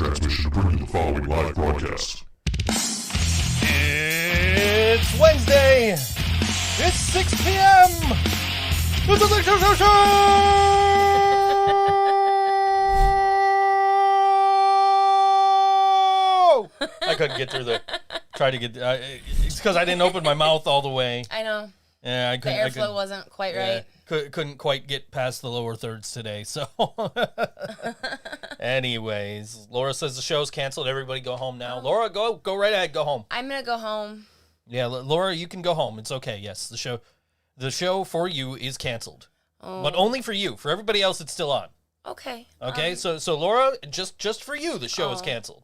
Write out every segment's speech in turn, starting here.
transmission to bring you the following live broadcast. It's Wednesday. It's 6 p.m. It's the ThinkSoJoE Show. I couldn't get through the. Try to get. It's because I didn't open my mouth all the way. I know. Yeah, I couldn't. The airflow wasn't quite right. Couldn't quite get past the lower thirds today. So, anyways, Laura says the show's canceled. Everybody go home now. Laura, go right ahead. Go home. I'm gonna go home. Yeah, Laura, you can go home. It's okay. Yes, the show for you is canceled, but only for you. For everybody else, it's still on. Okay. Okay. So Laura, just for you, the show is canceled.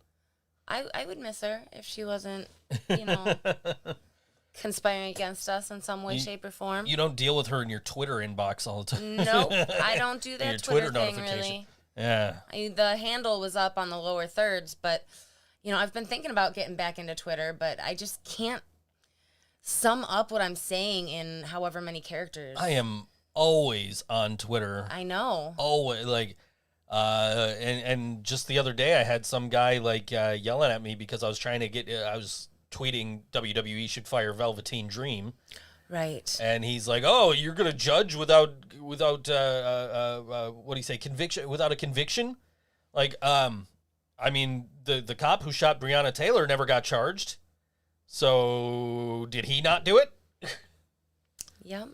I would miss her if she wasn't, conspiring against us in some way, shape, or form. You don't deal with her in your Twitter inbox all the time. Nope, I don't do that Twitter thing, really. Yeah. The handle was up on the lower thirds, but, I've been thinking about getting back into Twitter, but I just can't sum up what I'm saying in however many characters. I am always on Twitter. I know. Always, and just the other day I had some guy, yelling at me because I was trying to I was tweeting WWE should fire Velveteen Dream. Right. And he's like, "Oh, you're gonna judge without what do you say, conviction, without a conviction?" The cop who shot Breonna Taylor never got charged. So did he not do it? Yep.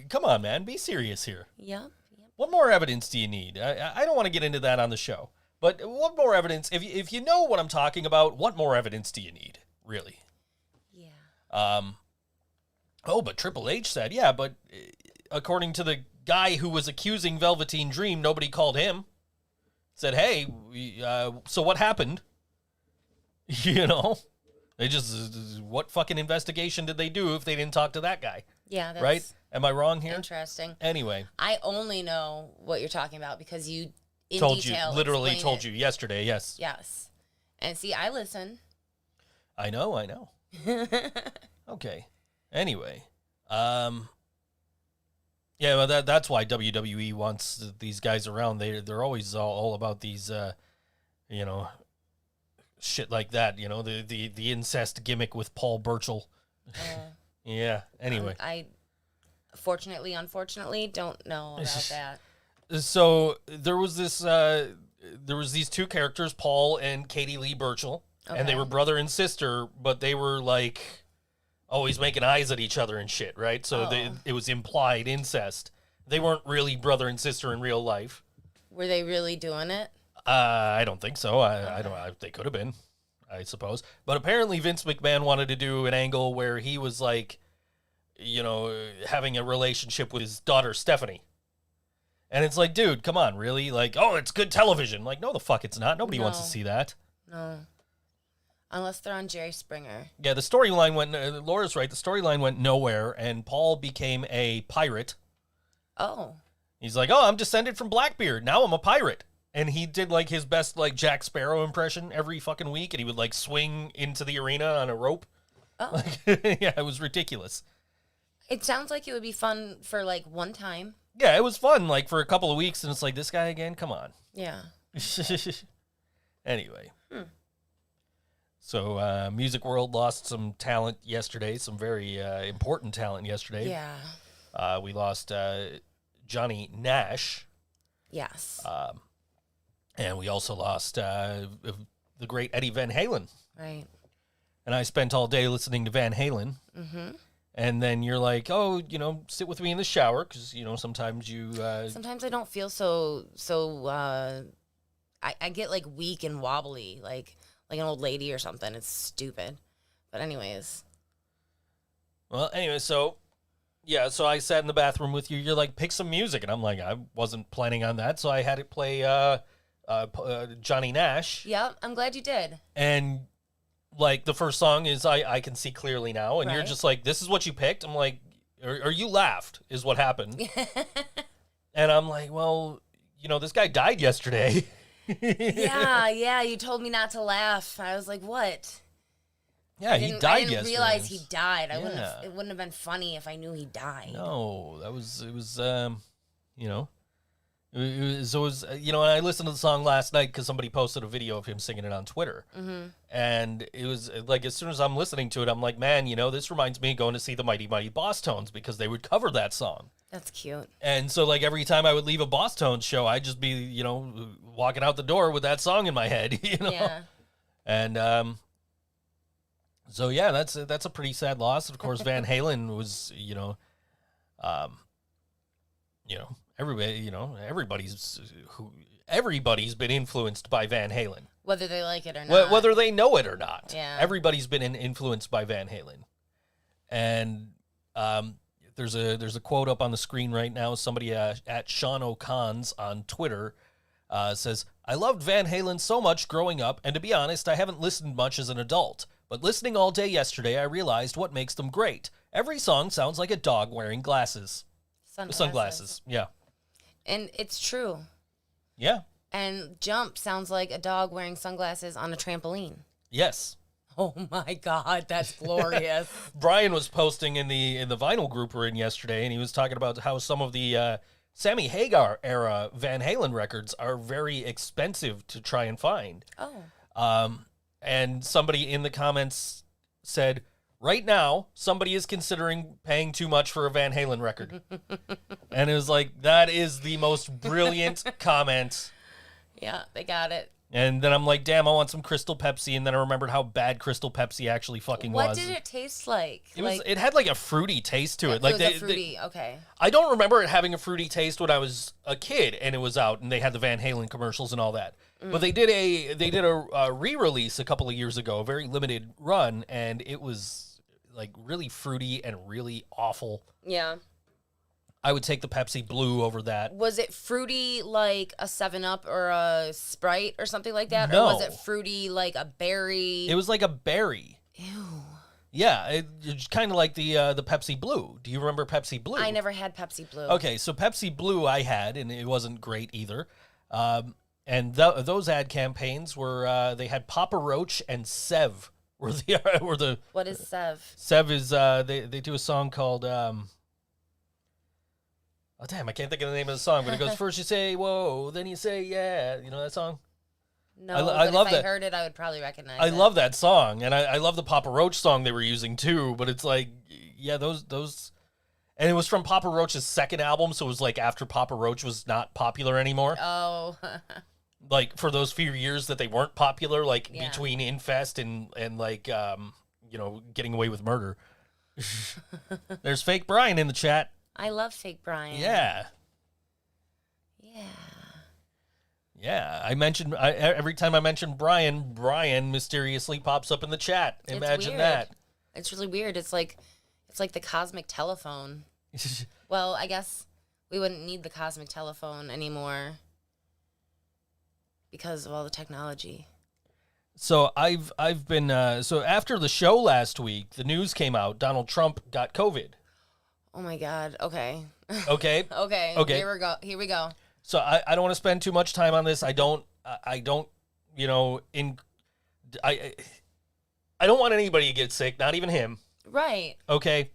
Come on, man, be serious here. Yep. What more evidence do you need? I don't want to get into that on the show. But what more evidence? If you know what I'm talking about, what more evidence do you need, really? Yeah. But Triple H said, yeah, but according to the guy who was accusing Velveteen Dream, nobody called him. Said, hey, so what happened? They just, what fucking investigation did they do if they didn't talk to that guy? Yeah, that's right? Am I wrong here? Interesting. Anyway. I only know what you're talking about because you told you yesterday, yes. Yes. And see, I listen. I know. Okay. Anyway. Yeah, well, that's why WWE wants these guys around. They're always all about these, shit like that, the incest gimmick with Paul Burchill. Yeah, anyway. I unfortunately, don't know about that. So there was these two characters, Paul and Katie Lee Burchill, and they were brother and sister, but they were always making eyes at each other and shit, right? So it was implied incest. They weren't really brother and sister in real life. Were they really doing it? I don't think so. I don't. They could have been, I suppose. But apparently Vince McMahon wanted to do an angle where he was having a relationship with his daughter Stephanie. And it's like, dude, come on, really? It's good television. No, the fuck it's not. Nobody wants to see that. No. Unless they're on Jerry Springer. Yeah, the storyline went, Laura's right, the storyline went nowhere, and Paul became a pirate. Oh. He's like, I'm descended from Blackbeard. Now I'm a pirate. And he did, his best, Jack Sparrow impression every fucking week, and he would, swing into the arena on a rope. Oh. Yeah, it was ridiculous. It sounds like it would be fun for, one time. Yeah, it was fun, for a couple of weeks, and it's like, this guy again? Come on. Yeah. Anyway. So, Music World lost some talent yesterday, some very important talent yesterday. Yeah. We lost Johnny Nash. Yes. And we also lost the great Eddie Van Halen. Right. And I spent all day listening to Van Halen. Mm-hmm. And then you're like, sit with me in the shower, because, sometimes you... Sometimes I don't feel so I get, weak and wobbly, like an old lady or something. It's stupid. But anyways. Well, anyway, so I sat in the bathroom with you. You're like, pick some music. And I'm like, I wasn't planning on that, so I had it play Johnny Nash. Yeah, I'm glad you did. And... the first song is I Can See Clearly Now, and you're just like, this is what you picked? I'm like, or you laughed, is what happened. And I'm like, well, this guy died yesterday. Yeah, you told me not to laugh. I was like, what? Yeah, he died yesterday. I didn't realize he died. It wouldn't have been funny if I knew he died. No, it was It was, and I listened to the song last night because somebody posted a video of him singing it on Twitter. Mm-hmm. And it was like, as soon as I'm listening to it, I'm like, man, this reminds me of going to see the Mighty Mighty Boss Tones because they would cover that song. That's cute. And so, like, every time I would leave a Boss Tones show, I'd just be, walking out the door with that song in my head, Yeah. And, so, yeah, that's a pretty sad loss. Of course, Van Halen was, everybody's been influenced by Van Halen. Whether they like it or not. Whether they know it or not. Yeah. Everybody's been influenced by Van Halen. And there's a quote up on the screen right now. Somebody at Sean O'Cons on Twitter says, I loved Van Halen so much growing up, and to be honest, I haven't listened much as an adult. But listening all day yesterday, I realized what makes them great. Every song sounds like a dog wearing glasses. Sunglasses, yeah. And it's true. Yeah. And Jump sounds like a dog wearing sunglasses on a trampoline. Yes. Oh my God, that's glorious. Brian was posting in the vinyl group we're in yesterday, and he was talking about how some of the Sammy Hagar era Van Halen records are very expensive to try and find. Oh. And somebody in the comments said, right now, somebody is considering paying too much for a Van Halen record. And it was like, that is the most brilliant comment. Yeah, they got it. And then I'm like, damn, I want some Crystal Pepsi. And then I remembered how bad Crystal Pepsi actually fucking was. What did it taste like? It had like a fruity taste to it. Like fruity, okay. I don't remember it having a fruity taste when I was a kid and it was out and they had the Van Halen commercials and all that. But they did a re-release a couple of years ago, a very limited run, and it was like really fruity and really awful. Yeah. I would take the Pepsi Blue over that. Was it fruity like a 7-Up or a Sprite or something like that? No. Or was it fruity like a berry? It was like a berry. Ew. Yeah, it's kind of like the Pepsi Blue. Do you remember Pepsi Blue? I never had Pepsi Blue. Okay, so Pepsi Blue I had, and it wasn't great either. And those ad campaigns were they had Papa Roach and Sev were the. What is Sev? Sev is they do a song called oh damn, I can't think of the name of the song, but it goes, first you say whoa, then you say yeah. You know that song? No, I love if that. I heard it, I would probably recognize it. I love that song, and I love the Papa Roach song they were using too. But it's like, yeah, those, and it was from Papa Roach's second album, so it was like after Papa Roach was not popular anymore. Oh. Like for those few years that they weren't popular, like between Infest and like Getting Away with Murder. There's Fake Brian in the chat. I love Fake Brian. Yeah. Yeah, I mentioned every time I mention Brian mysteriously pops up in the chat. Imagine that. It's really weird. It's like the cosmic telephone. Well, I guess we wouldn't need the cosmic telephone anymore because of all the technology. So I've been so after the show last week, the news came out. Donald Trump got COVID. Oh my God. Okay. Okay. Okay. Here we go. So I don't want to spend too much time on this. I don't don't want anybody to get sick, not even him. Right. Okay.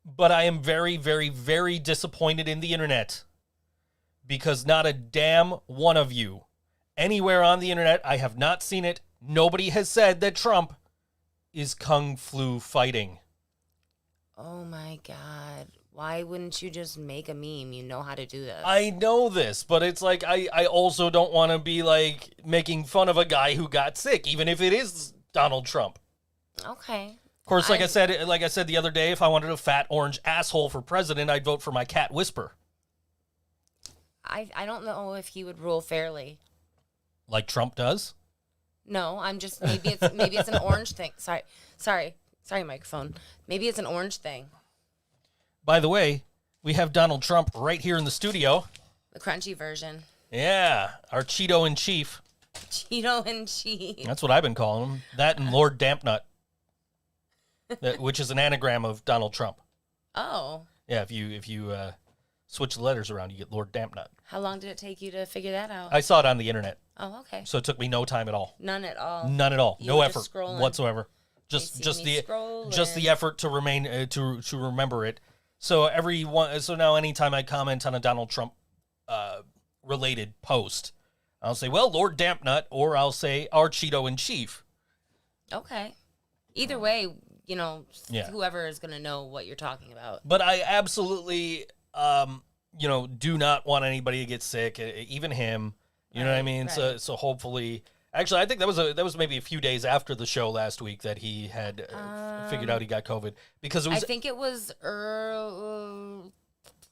But I am very, very, very disappointed in the internet because not a damn one of you anywhere on the internet, I have not seen it. Nobody has said that Trump is kung flu fighting. Oh my God. Why wouldn't you just make a meme? You know how to do this. I know this, but it's like I also don't want to be like making fun of a guy who got sick, even if it is Donald Trump. Okay. Of course, like I said the other day, if I wanted a fat orange asshole for president, I'd vote for my cat Whisper. I don't know if he would rule fairly. Like Trump does? No, I'm just maybe it's an orange thing. Sorry, microphone. Maybe it's an orange thing. By the way, we have Donald Trump right here in the studio. The crunchy version. Yeah, our Cheeto in chief. Cheeto in chief. That's what I've been calling him. That and Lord Dampnut, which is an anagram of Donald Trump. Oh. Yeah, if you switch the letters around, you get Lord Dampnut. How long did it take you to figure that out? I saw it on the internet. Oh, okay. So it took me no time at all. None at all. None at all. You No were effort just scrolling. whatsoever. Just the effort to remain to remember it. So now anytime I comment on a Donald Trump related post. I'll say, well, Lord Dampnut, or I'll say our Cheeto in Chief. Okay. Either way, Yeah. whoever is going to know what you're talking about. But I absolutely, do not want anybody to get sick, even him. You know what I mean? Right. So hopefully, actually, I think that was maybe a few days after the show last week that he had figured out he got COVID, because it was. I think it was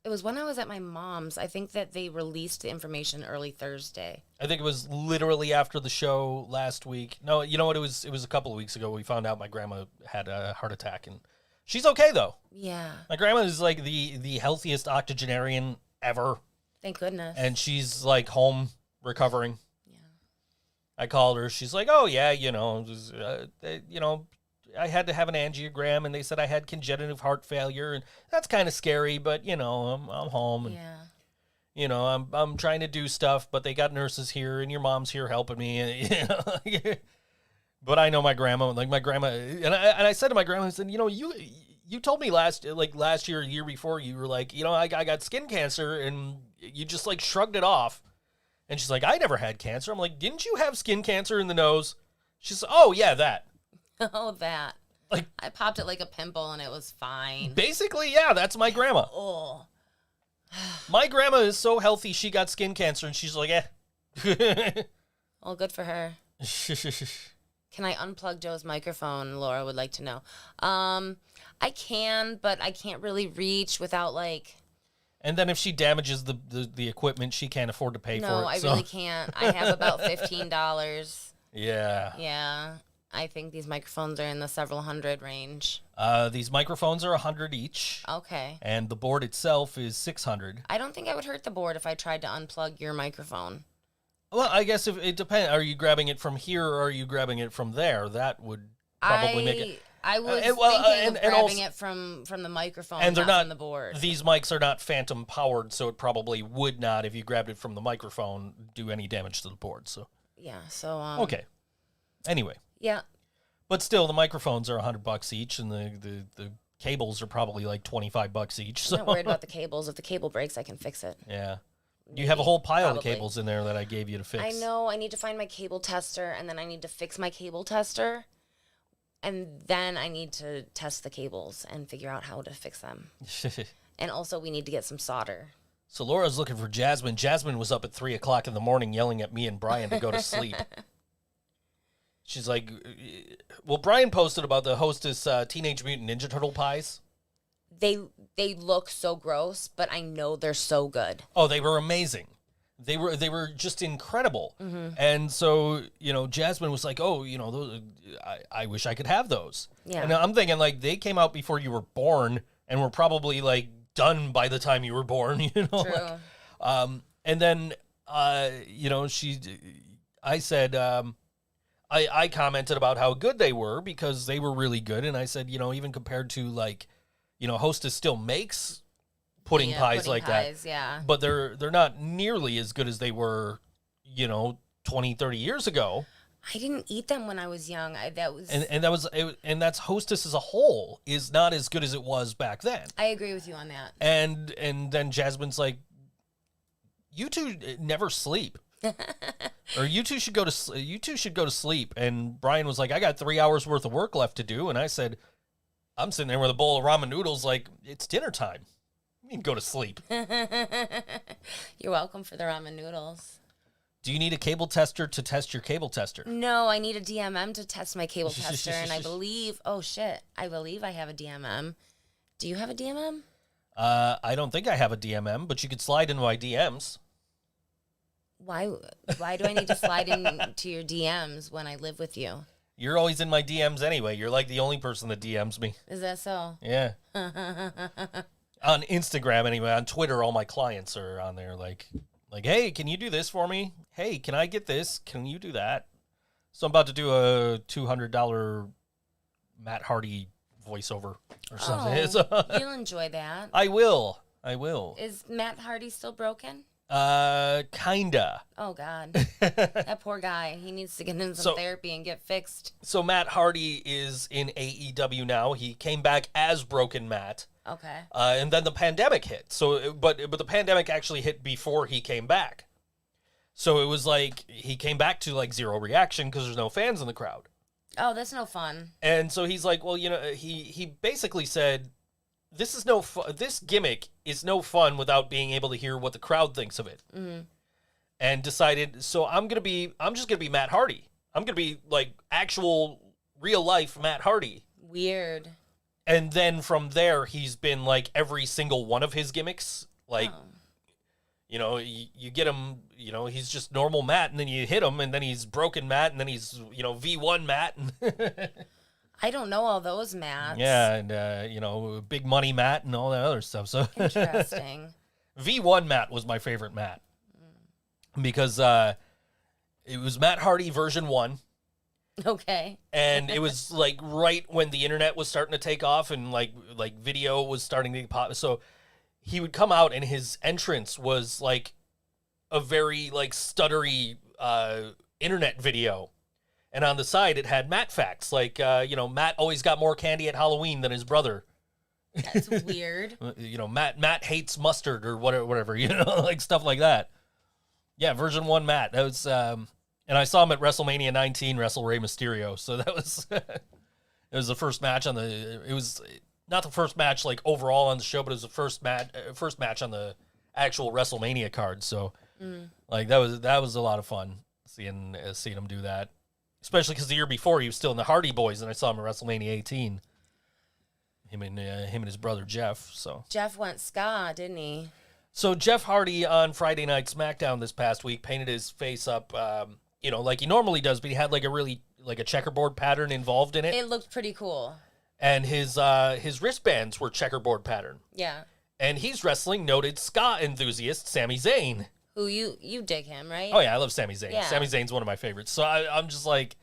it was when I was at my mom's. I think that they released the information early Thursday. I think it was literally after the show last week. No, you know what? It was a couple of weeks ago. We found out my grandma had a heart attack, and she's okay though. Yeah. My grandma is like the healthiest octogenarian ever, Thank goodness. and she's like home recovering. Yeah. I called her. She's like, "Oh yeah, I had to have an angiogram, and they said I had congenital heart failure, and that's kind of scary. But I'm home, and Yeah. I'm trying to do stuff, but they got nurses here, and your mom's here helping me, and But I know my grandma, and I said to my grandma, I said, you told me last year, a year before, you were like, I got skin cancer, and you just like shrugged it off. And she's like, I never had cancer. I'm like, didn't you have skin cancer in the nose? She's like, oh yeah, that. Oh, that. Like, I popped it like a pimple and it was fine. basically, yeah, that's my grandma. Oh. My grandma is so healthy, she got skin cancer, and she's like, eh. Well, good for her. Can I unplug Joe's microphone? Laura would like to know. I can, but I can't really reach without like. And then if she damages the equipment, she can't afford to pay for it. No, I really can't. I have about $15. Yeah. Yeah. I think these microphones are in the several hundred range. These microphones are $100 each. Okay. And the board itself is $600. I don't think I would hurt the board if I tried to unplug your microphone. Well, I guess if it depends. Are you grabbing it from here or are you grabbing it from there? That would probably make it. I was thinking of grabbing also, it from the microphone, and they're not from the board. These mics are not phantom powered, so it probably would not, if you grabbed it from the microphone, do any damage to the board. So yeah. So okay. Anyway. Yeah. But still, the microphones are $100 each, and the cables are probably like $25 each. So. I'm not worried about the cables. If the cable breaks, I can fix it. Yeah. You have a whole pile Probably. of cables in there that I gave you to fix. I know. I need to find my cable tester, and then I need to fix my cable tester, and then I need to test the cables and figure out how to fix them. And also, we need to get some solder. So Laura's looking for Jasmine. Jasmine was up at 3 o'clock in the morning yelling at me and Brian to go to sleep. She's like, well, Brian posted about the Hostess Teenage Mutant Ninja Turtle pies. They look so gross, but I know they're so good. Oh, they were amazing. They were just incredible. Mm-hmm. And so, Jasmine was like, oh, those, I wish I could have those. Yeah. And I'm thinking, like, they came out before you were born and were probably, like, done by the time you were born, True. Like, and then, I said, I commented about how good they were because they were really good. And I said, even compared to, like, Hostess still makes pudding pies like that. Yeah. But they're not nearly as good as they were, 20, 30 years ago. I didn't eat them when I was young. And that's Hostess as a whole is not as good as it was back then. I agree with you on that. And then Jasmine's like, you two never sleep. Or you two should go to sleep. And Brian was like, I got 3 hours worth of work left to do. And I said, I'm sitting there with a bowl of ramen noodles like, it's dinner time. You can go to sleep. You're welcome for the ramen noodles. Do you need a cable tester to test your cable tester? No, I need a DMM to test my cable tester. And I believe I have a DMM. Do you have a DMM? I don't think I have a DMM, but you could slide into my DMs. Why do I need to slide into your DMs when I live with you? You're always in my DMs anyway. You're like the only person that DMs me. Is that so? Yeah. On Instagram anyway. On Twitter, all my clients are on there like, hey, can you do this for me? Hey, can I get this? Can you do that? So I'm about to do a $200 Matt Hardy voiceover or something. Oh, you'll enjoy that. I will. Is Matt Hardy still broken? Kinda. Oh, God. That poor guy. He needs to get in some therapy and get fixed. So Matt Hardy is in AEW now. He came back as Broken Matt. Okay. And then the pandemic hit. So, but the pandemic actually hit before he came back. So it was like he came back to like zero reaction because there's no fans in the crowd. Oh, that's no fun. And so he's like, well, he basically said, this is this gimmick is no fun without being able to hear what the crowd thinks of it. Mm-hmm. And decided, so I'm just gonna be Matt Hardy. I'm gonna be like actual real life Matt Hardy. Weird. And then from there, he's been like every single one of his gimmicks. Like, you get him, he's just normal Matt, and then you hit him, and then he's broken Matt, and then he's, V1 Matt. I don't know all those Matts. Yeah, and, big money Matt and all that other stuff. So Interesting. V1 Matt was my favorite Matt. Because it was Matt Hardy version 1. Okay. And it was like right when the internet was starting to take off and like video was starting to pop. So he would come out and his entrance was like a very like stuttery internet video. And on the side it had Matt facts. Like, Matt always got more candy at Halloween than his brother. That's weird. Matt hates mustard or whatever, like stuff like that. Yeah, version 1 Matt. That was and I saw him at WrestleMania 19 wrestle Rey Mysterio. So that was it was the first match it was not the first match like overall on the show, but it was the first match on the actual WrestleMania card. So like that was a lot of fun seeing him do that. Especially because the year before he was still in the Hardy Boys, and I saw him at WrestleMania 18. Him and his brother Jeff. So Jeff went ska, didn't he? So Jeff Hardy on Friday Night SmackDown this past week painted his face up, like he normally does, but he had like a checkerboard pattern involved in it. It looked pretty cool. And his wristbands were checkerboard pattern. Yeah. And he's wrestling noted ska enthusiast Sami Zayn. Who you dig him, right? Oh yeah, I love Sami Zayn. Yeah. Sami Zayn's one of my favorites. So I'm just like,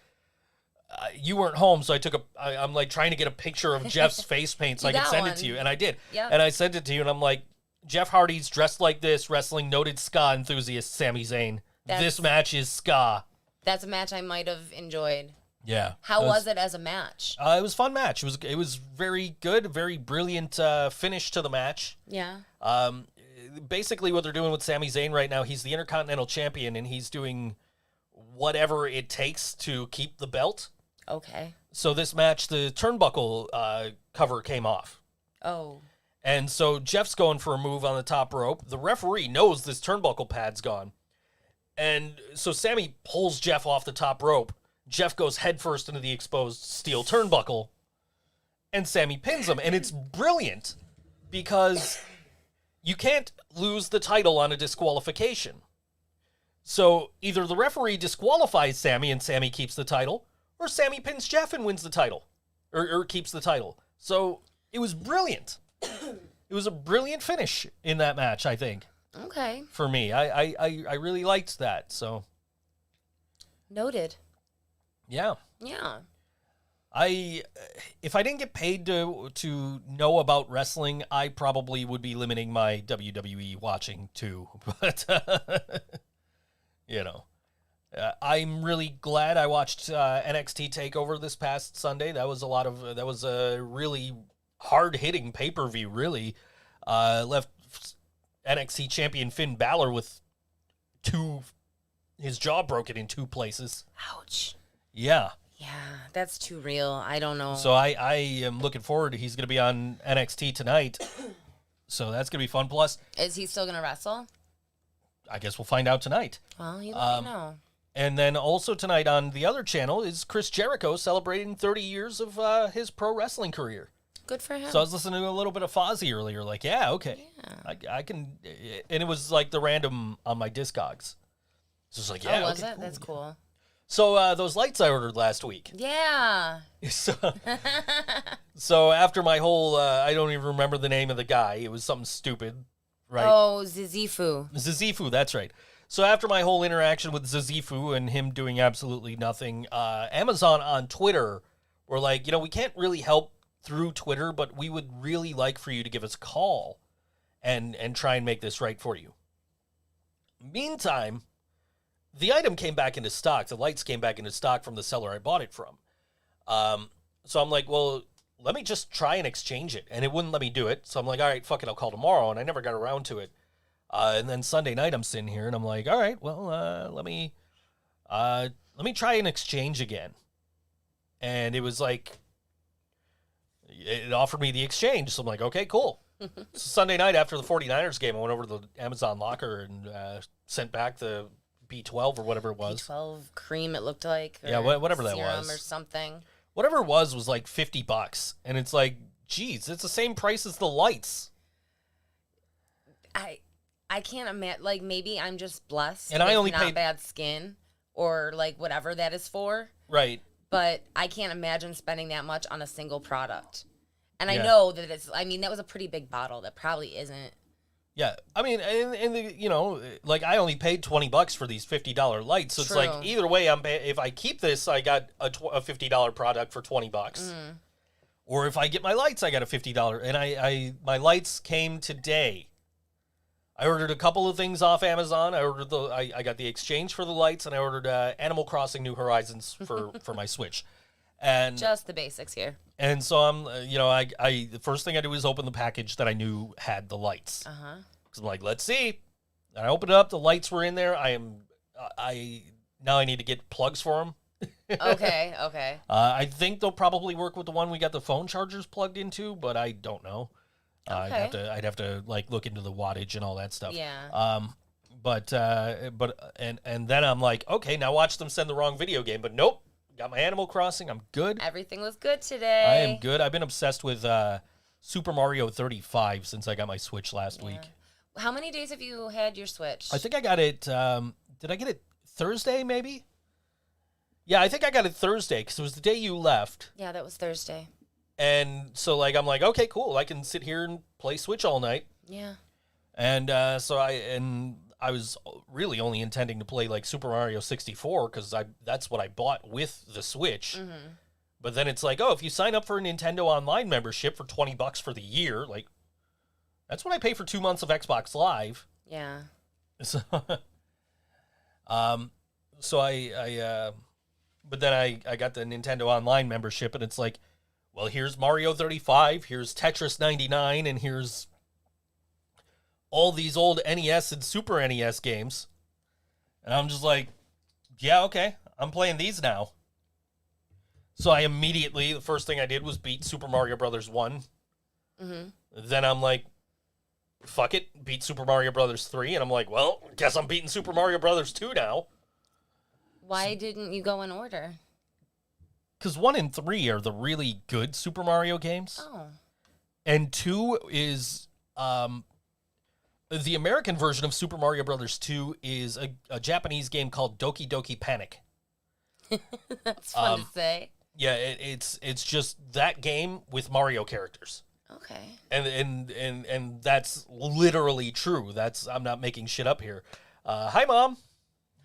you weren't home, so I'm like trying to get a picture of Jeff's face paint so I could send it to you, and I did. Yep. And I sent it to you, and I'm like, Jeff Hardy's dressed like this, wrestling noted ska enthusiast Sami Zayn. This match is ska. That's a match I might have enjoyed. Yeah. How was it as a match? It was a fun match. It was very good, very brilliant finish to the match. Yeah. Basically, what they're doing with Sami Zayn right now, he's the Intercontinental Champion, and he's doing whatever it takes to keep the belt. Okay. So this match, the turnbuckle cover came off. Oh. And so Jeff's going for a move on the top rope. The referee knows this turnbuckle pad's gone. And so Sami pulls Jeff off the top rope. Jeff goes headfirst into the exposed steel turnbuckle. And Sami pins him. And it's brilliant because you can't lose the title on a disqualification. So either the referee disqualifies Sami and Sami keeps the title, or Sami pins Jeff and wins the title, or keeps the title. So it was brilliant. It was a brilliant finish in that match, I think. Okay. For me, I really liked that. So noted. Yeah. Yeah. If I didn't get paid to know about wrestling, I probably would be limiting my WWE watching too. But I'm really glad I watched NXT TakeOver this past Sunday. That was a really hard-hitting pay-per-view, really. Left NXT champion Finn Balor with his jaw broken in 2 places. Ouch. Yeah. Yeah, that's too real. I don't know. So I am looking forward. He's going to be on NXT tonight. So that's going to be fun. Plus, is he still going to wrestle? I guess we'll find out tonight. Well, you let me know. And then also tonight on the other channel is Chris Jericho celebrating 30 years of his pro wrestling career. Good for him. So I was listening to a little bit of Fozzy earlier. Like, yeah, okay. Yeah. I can. And it was like the random on my Discogs. So it's like, yeah. Oh, was okay, it? cool. That's cool. So those lights I ordered last week. Yeah. So after my whole, I don't even remember the name of the guy. It was something stupid, right? Oh, Zizifu. Zizifu, that's right. So after my whole interaction with Zizifu and him doing absolutely nothing, Amazon on Twitter were like, we can't really help through Twitter, but we would really like for you to give us a call and try and make this right for you. Meantime, the item came back into stock. The lights came back into stock from the seller I bought it from. So I'm like, well, let me just try and exchange it. And it wouldn't let me do it. So I'm like, all right, fuck it, I'll call tomorrow. And I never got around to it. And then Sunday night, I'm sitting here and I'm like, all right, well, let me try an exchange again. And it was like, it offered me the exchange. So I'm like, okay, cool. So Sunday night after the 49ers game, I went over to the Amazon locker and sent back the B12 or whatever it was. B12 cream, it looked like. Yeah, whatever that serum was. Or something. Whatever it was like $50. And it's like, geez, it's the same price as the lights. I can't imagine, like, maybe I'm just blessed and I only not paid bad skin or, like, whatever that is for. Right. But I can't imagine spending that much on a single product. And Yeah. I know that that was a pretty big bottle. That probably isn't. Yeah. I mean, and like, I only paid $20 for these $50 lights. So True. it's like, either way, if I keep this, I got a $50 product for $20. Or if I get my lights, I got a $50. And my lights came today. I ordered a couple of things off Amazon. I got the exchange for the lights, and I ordered Animal Crossing New Horizons for my Switch, and Just the basics here. and so I'm the first thing I do is open the package that I knew had the lights. Because I'm like, let's see. And I opened it up. The lights were in there. Now I need to get plugs for them. Okay. I think they'll probably work with the one we got the phone chargers plugged into, but I don't know. Okay. I'd have to like look into the wattage and all that stuff. Yeah. But then I'm like, okay, now watch them send the wrong video game. But nope, got my Animal Crossing. I'm good. Everything was good today. I am good. I've been obsessed with Super Mario 35 since I got my Switch last week. How many days have you had your Switch? I think I got it. Did I get it Thursday? Maybe. Yeah, I think I got it Thursday because it was the day you left. Yeah, that was Thursday. And so, like, I'm like, okay, cool. I can sit here and play Switch all night. Yeah. And so I was really only intending to play, like, Super Mario 64 because that's what I bought with the Switch. Mm-hmm. But then it's like, oh, if you sign up for a Nintendo Online membership for $20 for the year, like, that's what I pay for 2 months of Xbox Live. Yeah. So, but then I got the Nintendo Online membership, and it's like, well, here's Mario 35, here's Tetris 99, and here's all these old NES and Super NES games. And I'm just like, yeah, okay, I'm playing these now. So I immediately, the first thing I did was beat Super Mario Brothers 1. Mm-hmm. Then I'm like, fuck it, beat Super Mario Brothers 3. And I'm like, well, guess I'm beating Super Mario Brothers 2 now. Why didn't you go in order? Because 1 and 3 are the really good Super Mario games. Oh. And 2 is, the American version of Super Mario Brothers 2 is a Japanese game called Doki Doki Panic. That's fun to say. Yeah, it's just that game with Mario characters. Okay. And that's literally true. I'm not making shit up here. Hi, Mom.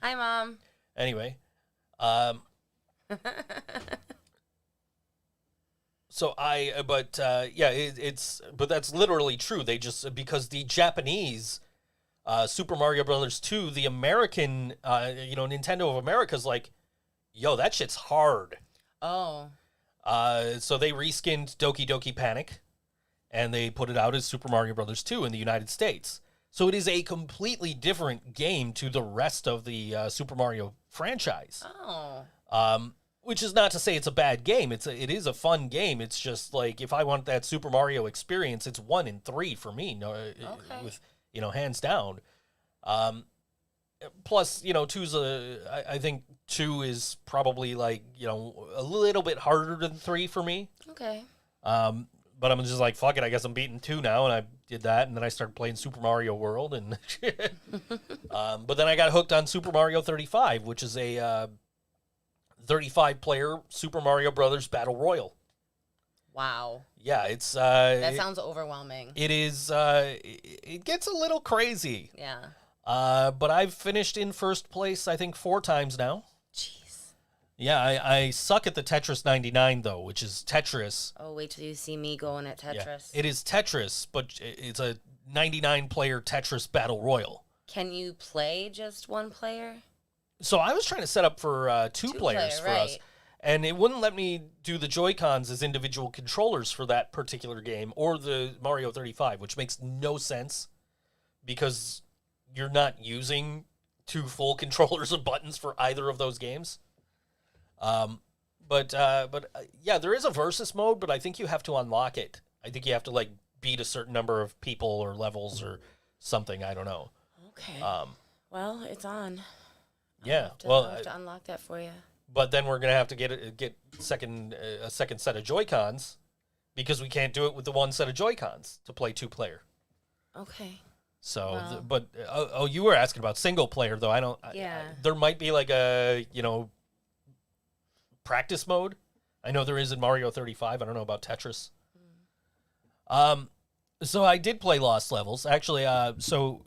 Hi, Mom. Anyway, but that's literally true. They just, because the Japanese Super Mario Brothers 2, the American, Nintendo of America's like, yo, that shit's hard. Oh. So they reskinned Doki Doki Panic, and they put it out as Super Mario Brothers 2 in the United States. So it is a completely different game to the rest of the Super Mario franchise. Oh. Which is not to say it's a bad game. It is a fun game. It's just like, if I want that Super Mario experience, it's 1 and 3 for me. With hands down. Plus, 2's I think 2 is probably like, a little bit harder than 3 for me. Okay. But I'm just like, fuck it, I guess I'm beating 2 now, and I did that, and then I started playing Super Mario World, and but then I got hooked on Super Mario 35, which is a 35-player Super Mario Brothers Battle Royal. Wow. Yeah, it's... that sounds overwhelming. It is... it gets a little crazy. Yeah. But I've finished in first place, I think, 4 times now. Jeez. Yeah, I suck at the Tetris 99, though, which is Tetris. Oh, wait till you see me going at Tetris. Yeah, it is Tetris, but it's a 99-player Tetris Battle Royal. Can you play just one player? So I was trying to set up for 2 players for us, and it wouldn't let me do the Joy-Cons as individual controllers for that particular game, or the Mario 35, which makes no sense, because you're not using 2 full controllers of buttons for either of those games. But yeah, there is a versus mode, but I think you have to unlock it. I think you have to like beat a certain number of people or levels or something. I don't know. Okay. Well, it's on. Yeah. I'll have to unlock that for you. But then we're gonna have to get a second set of Joy-Cons because we can't do it with the one set of Joy-Cons to play 2-player. Okay. So, you were asking about single player though. I don't. Yeah. There might be like a practice mode. I know there is in Mario 35. I don't know about Tetris. So I did play Lost Levels actually. So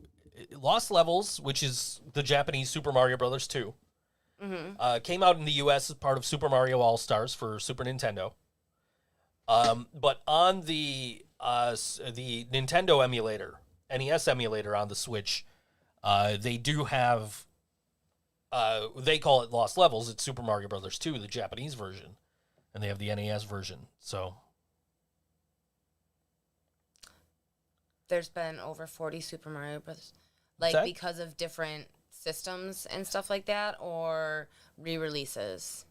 Lost Levels, which is the Japanese Super Mario Brothers 2, came out in the U.S. as part of Super Mario All Stars for Super Nintendo. But on the Nintendo emulator, NES emulator on the Switch, they do have. They call it Lost Levels. It's Super Mario Brothers 2, the Japanese version, and they have the NES version. So there's been over 40 Super Mario Brothers, because of different systems and stuff like that, or re-releases.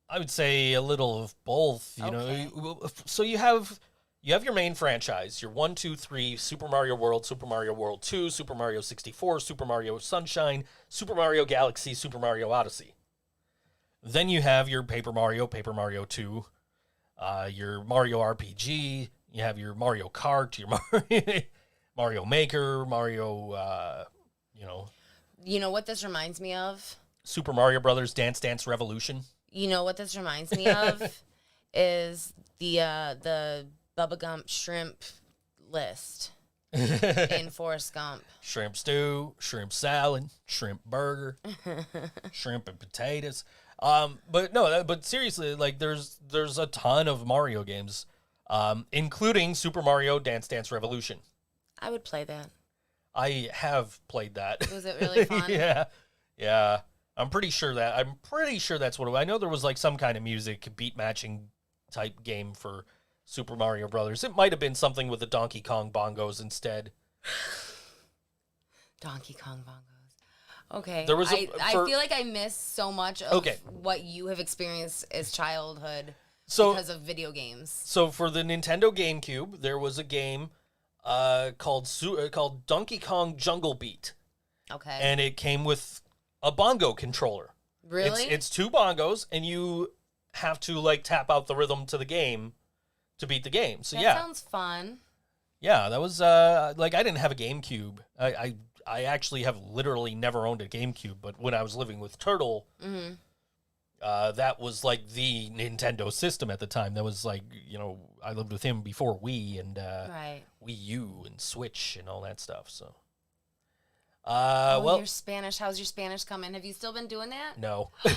I would say a little of both. You know, so you have your main franchise, your 1, 2, 3, Super Mario World 2, Super Mario 64, Super Mario Sunshine, Super Mario Galaxy, Super Mario Odyssey. Then you have your Paper Mario 2, your Mario RPG, you have your Mario Kart, your Mario Maker, Mario, You know what this reminds me of? Super Mario Brothers Dance Dance Revolution. You know what this reminds me of is the Bubba Gump shrimp list in Forrest Gump. Shrimp stew, shrimp salad, shrimp burger, shrimp and potatoes. But seriously, like there's a ton of Mario games, including Super Mario Dance Dance Revolution. I would play that. I have played that. Was it really fun? Yeah. I'm pretty sure that's what I know. There was like some kind of music beat matching type game for Super Mario Brothers. It might have been something with the Donkey Kong bongos instead. Donkey Kong bongos. Okay. There was I feel like I miss so much of what you have experienced as childhood because of video games. So for the Nintendo GameCube, there was a game called Donkey Kong Jungle Beat. Okay. And it came with a bongo controller. Really? It's 2 bongos, and you have to like tap out the rhythm to the game to beat the game. So that sounds fun. Yeah, that was I didn't have a GameCube. I actually have literally never owned a GameCube, but when I was living with Turtle, that was like the Nintendo system at the time. That was like, I lived with him before Wii and Wii U and Switch and all that stuff. So, your Spanish. How's your Spanish coming? Have you still been doing that? No. Do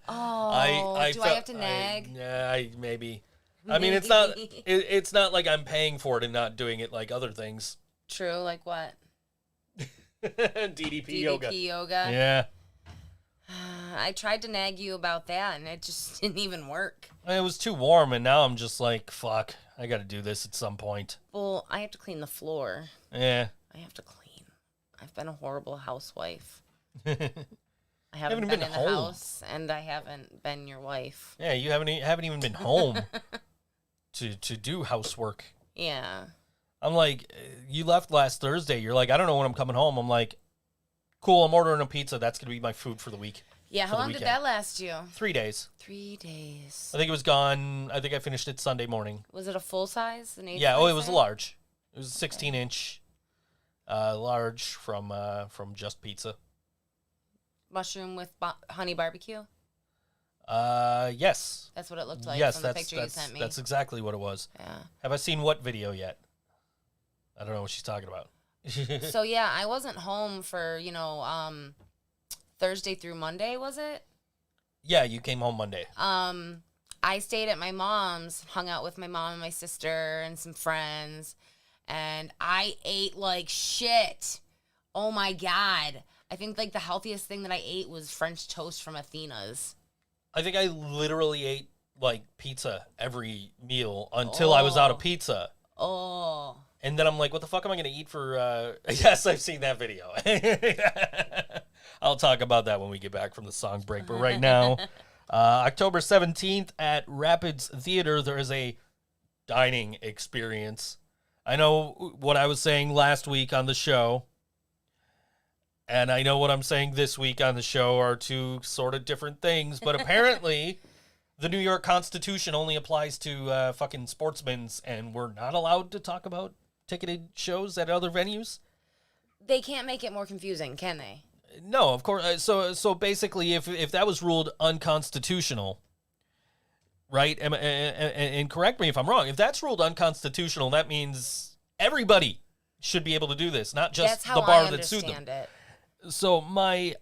I have to nag? Maybe. I mean, it's not like I'm paying for it and not doing it like other things. True. Like what? DDP yoga. Yeah. I tried to nag you about that, and it just didn't even work. It was too warm, and now I'm just like, fuck, I got to do this at some point. Well, I have to clean the floor. Yeah. I have to clean. I've been a horrible housewife. I haven't been in the house, and I haven't been your wife. Yeah, you haven't even been home to do housework. Yeah. I'm like, you left last Thursday. You're like, I don't know when I'm coming home. I'm like, cool, I'm ordering a pizza. That's going to be my food for the week. Yeah, how long did that last you? 3 days. 3 days. I think it was gone. I think I finished it Sunday morning. Was it a full size? Yeah, it was a large. It was a 16-inch large from Just Pizza. Mushroom with honey barbecue? Yes. That's what it looked like from the picture you sent me. That's exactly what it was. Yeah. Have I seen what video yet? I don't know what she's talking about. So, yeah, I wasn't home for, Thursday through Monday, was it? Yeah, you came home Monday. I stayed at my mom's, hung out with my mom and my sister and some friends, and I ate like shit. Oh, my God. I think, like, the healthiest thing that I ate was French toast from Athena's. I think I literally ate, like, pizza every meal until I was out of pizza. Oh. And then I'm like, what the fuck am I going to eat for... Yes, I've seen that video. I'll talk about that when we get back from the song break. But right now, October 17th at Rapids Theater, there is a dining experience. I know what I was saying last week on the show, and I know what I'm saying this week on the show are two sort of different things, but apparently the New York Constitution only applies to fucking sportsmen's, and we're not allowed to talk about ticketed shows at other venues? They can't make it more confusing, can they? No, of course. So basically, if that was ruled unconstitutional, right? And correct me if I'm wrong. If that's ruled unconstitutional, that means everybody should be able to do this, not just the bar that sued them. It. So my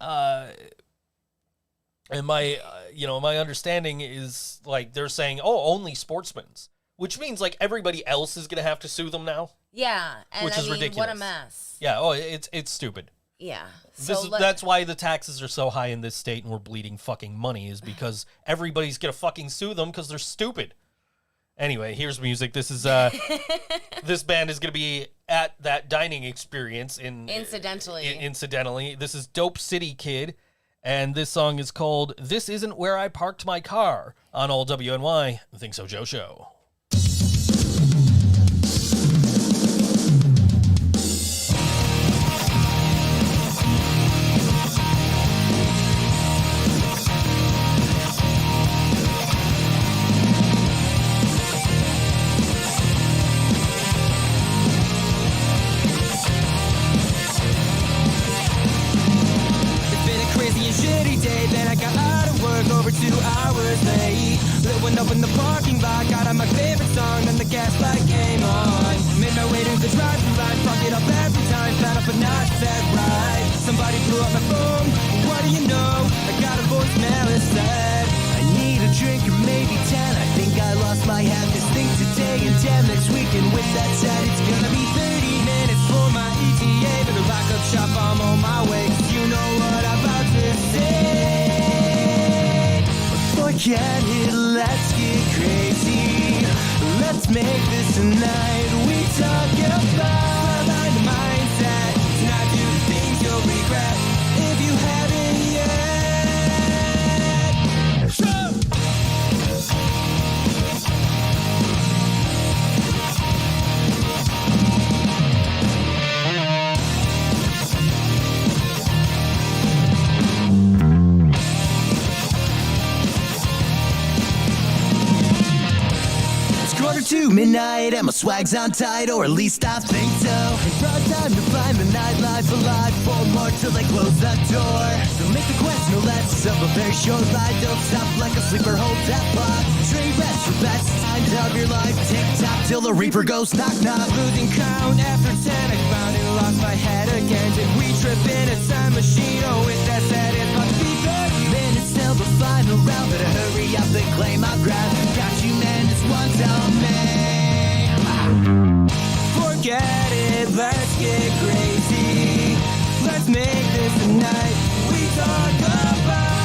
understanding is like they're saying, oh, only sportsmen's, which means like everybody else is gonna have to sue them now. Yeah, and which is ridiculous. What a mess. Yeah. Oh, it's stupid. Yeah. That's why the taxes are so high in this state and we're bleeding fucking money is because everybody's gonna fucking sue them because they're stupid. Anyway, here's music. This is this band is gonna be at that dining experience incidentally. This is Dope City Kid, and this song is called "This Isn't Where I Parked My Car" on all WNY. The ThinkSoJoE Show. Then I got out of work over 2 hours late. Lit one up in the parking lot, got on my favorite song, then the gas light came on. Made my way to the drive-thru line, fuck it up every time, fat up but not that right. Somebody blew up my phone, what do you know? I got a voicemail that said, I need a drink or maybe 10. I think I lost my head this thing today and 10 next week. And with that said, it's gonna be 30 minutes for my ETA. But the lockup shop, I'm on my way, 'cause you know what I'm about to say. Forget it, let's get crazy. Let's make this a night we talk about. Find the mindset to not do the things you'll regret if you haven't yet. Quarter to midnight and my swag's on tight, or at least I think so. It's broad time to find the nightlife alive, 4 more till they close the door. Don't make the quest no less of a very short ride. Don't stop like a sleeper, hold that plot. Trade rest for best times of your life. Tick tock till the reaper goes knock knock. Losing count after 10, I found it, lost my head again. Did we trip in a time machine? Oh, with that said, it must be 30 minutes till the final round. Better hurry up and claim my ground. Got you, man, just one's on me. Forget it, let's get crazy. Let's make this a night we talk about.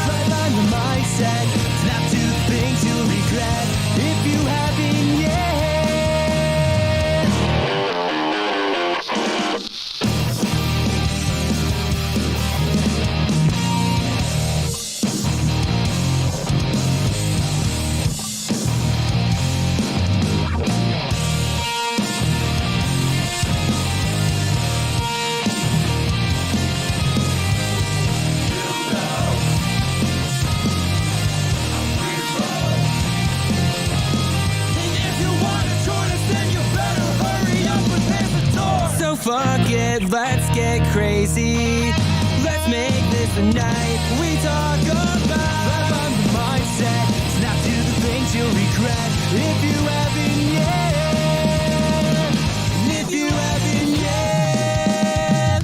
Right on the mindset, not do things you'll regret if you haven't yet. Fuck it, let's get crazy. Let's make this a night we talk about. Live on the mindset, snap to the things you'll regret if you haven't yet. If you haven't yet.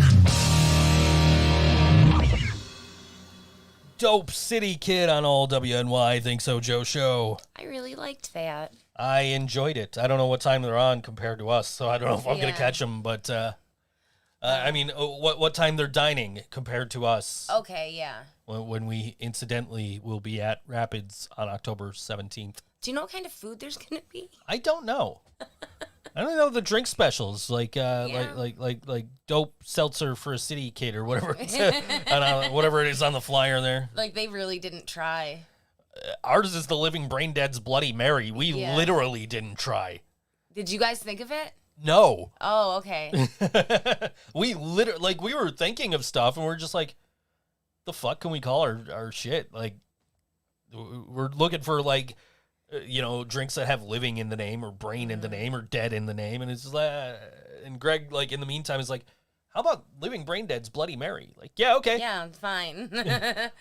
Dope City Kid on all WNY. ThinkSoJoE Show. I really liked that. I enjoyed it. I don't know what time they're on compared to us, so I don't know if I'm going to catch them. But, I mean, what time they're dining compared to us. Okay, yeah. When we incidentally will be at Rapids on October 17th. Do you know what kind of food there's going to be? I don't know. I don't know the drink specials like dope seltzer for a city kid or whatever. I don't know, whatever it is on the flyer there. Like they really didn't try. Ours is the Living Brain Dead's Bloody Mary. We literally didn't try. Did you guys think of it? No. Oh, okay. We were thinking of stuff and we're just like, the fuck can we call our shit? Like, we're looking for like, drinks that have living in the name or brain in the name or dead in the name. And it's like, and Greg, like, in the meantime is like, how about Living Brain Dead's Bloody Mary? Like, yeah, okay. Yeah, it's fine.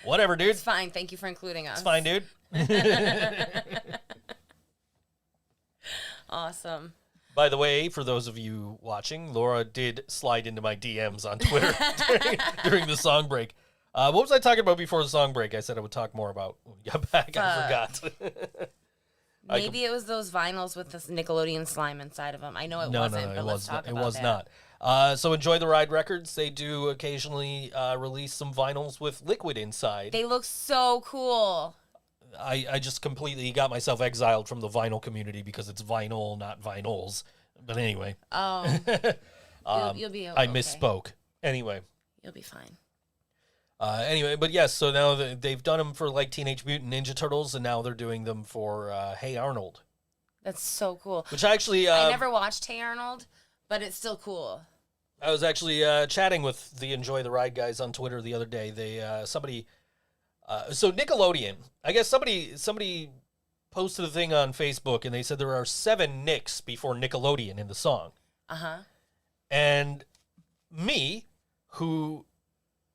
Whatever, dude. It's fine. Thank you for including us. It's fine, dude. Awesome. By the way, for those of you watching, Laura did slide into my DMs on Twitter during the song break. What was I talking about before the song break? I said I would talk more about when we got back. I forgot. Maybe it was those vinyls with this Nickelodeon slime inside of them. I know it wasn't, but let's talk about that. It was not. So Enjoy the Ride Records, they do occasionally release some vinyls with liquid inside. They look so cool. I just completely got myself exiled from the vinyl community because it's vinyl, not vinyls. But anyway. Oh. You'll be okay. I misspoke. Anyway. You'll be fine. But yes, so now they've done them for like Teenage Mutant Ninja Turtles, and now they're doing them for Hey Arnold. That's so cool. Which actually... I never watched Hey Arnold, but it's still cool. I was actually chatting with the Enjoy the Ride guys on Twitter the other day. So Nickelodeon, I guess somebody posted a thing on Facebook, and they said there are 7 Nicks before Nickelodeon in the song. Uh-huh. And me, who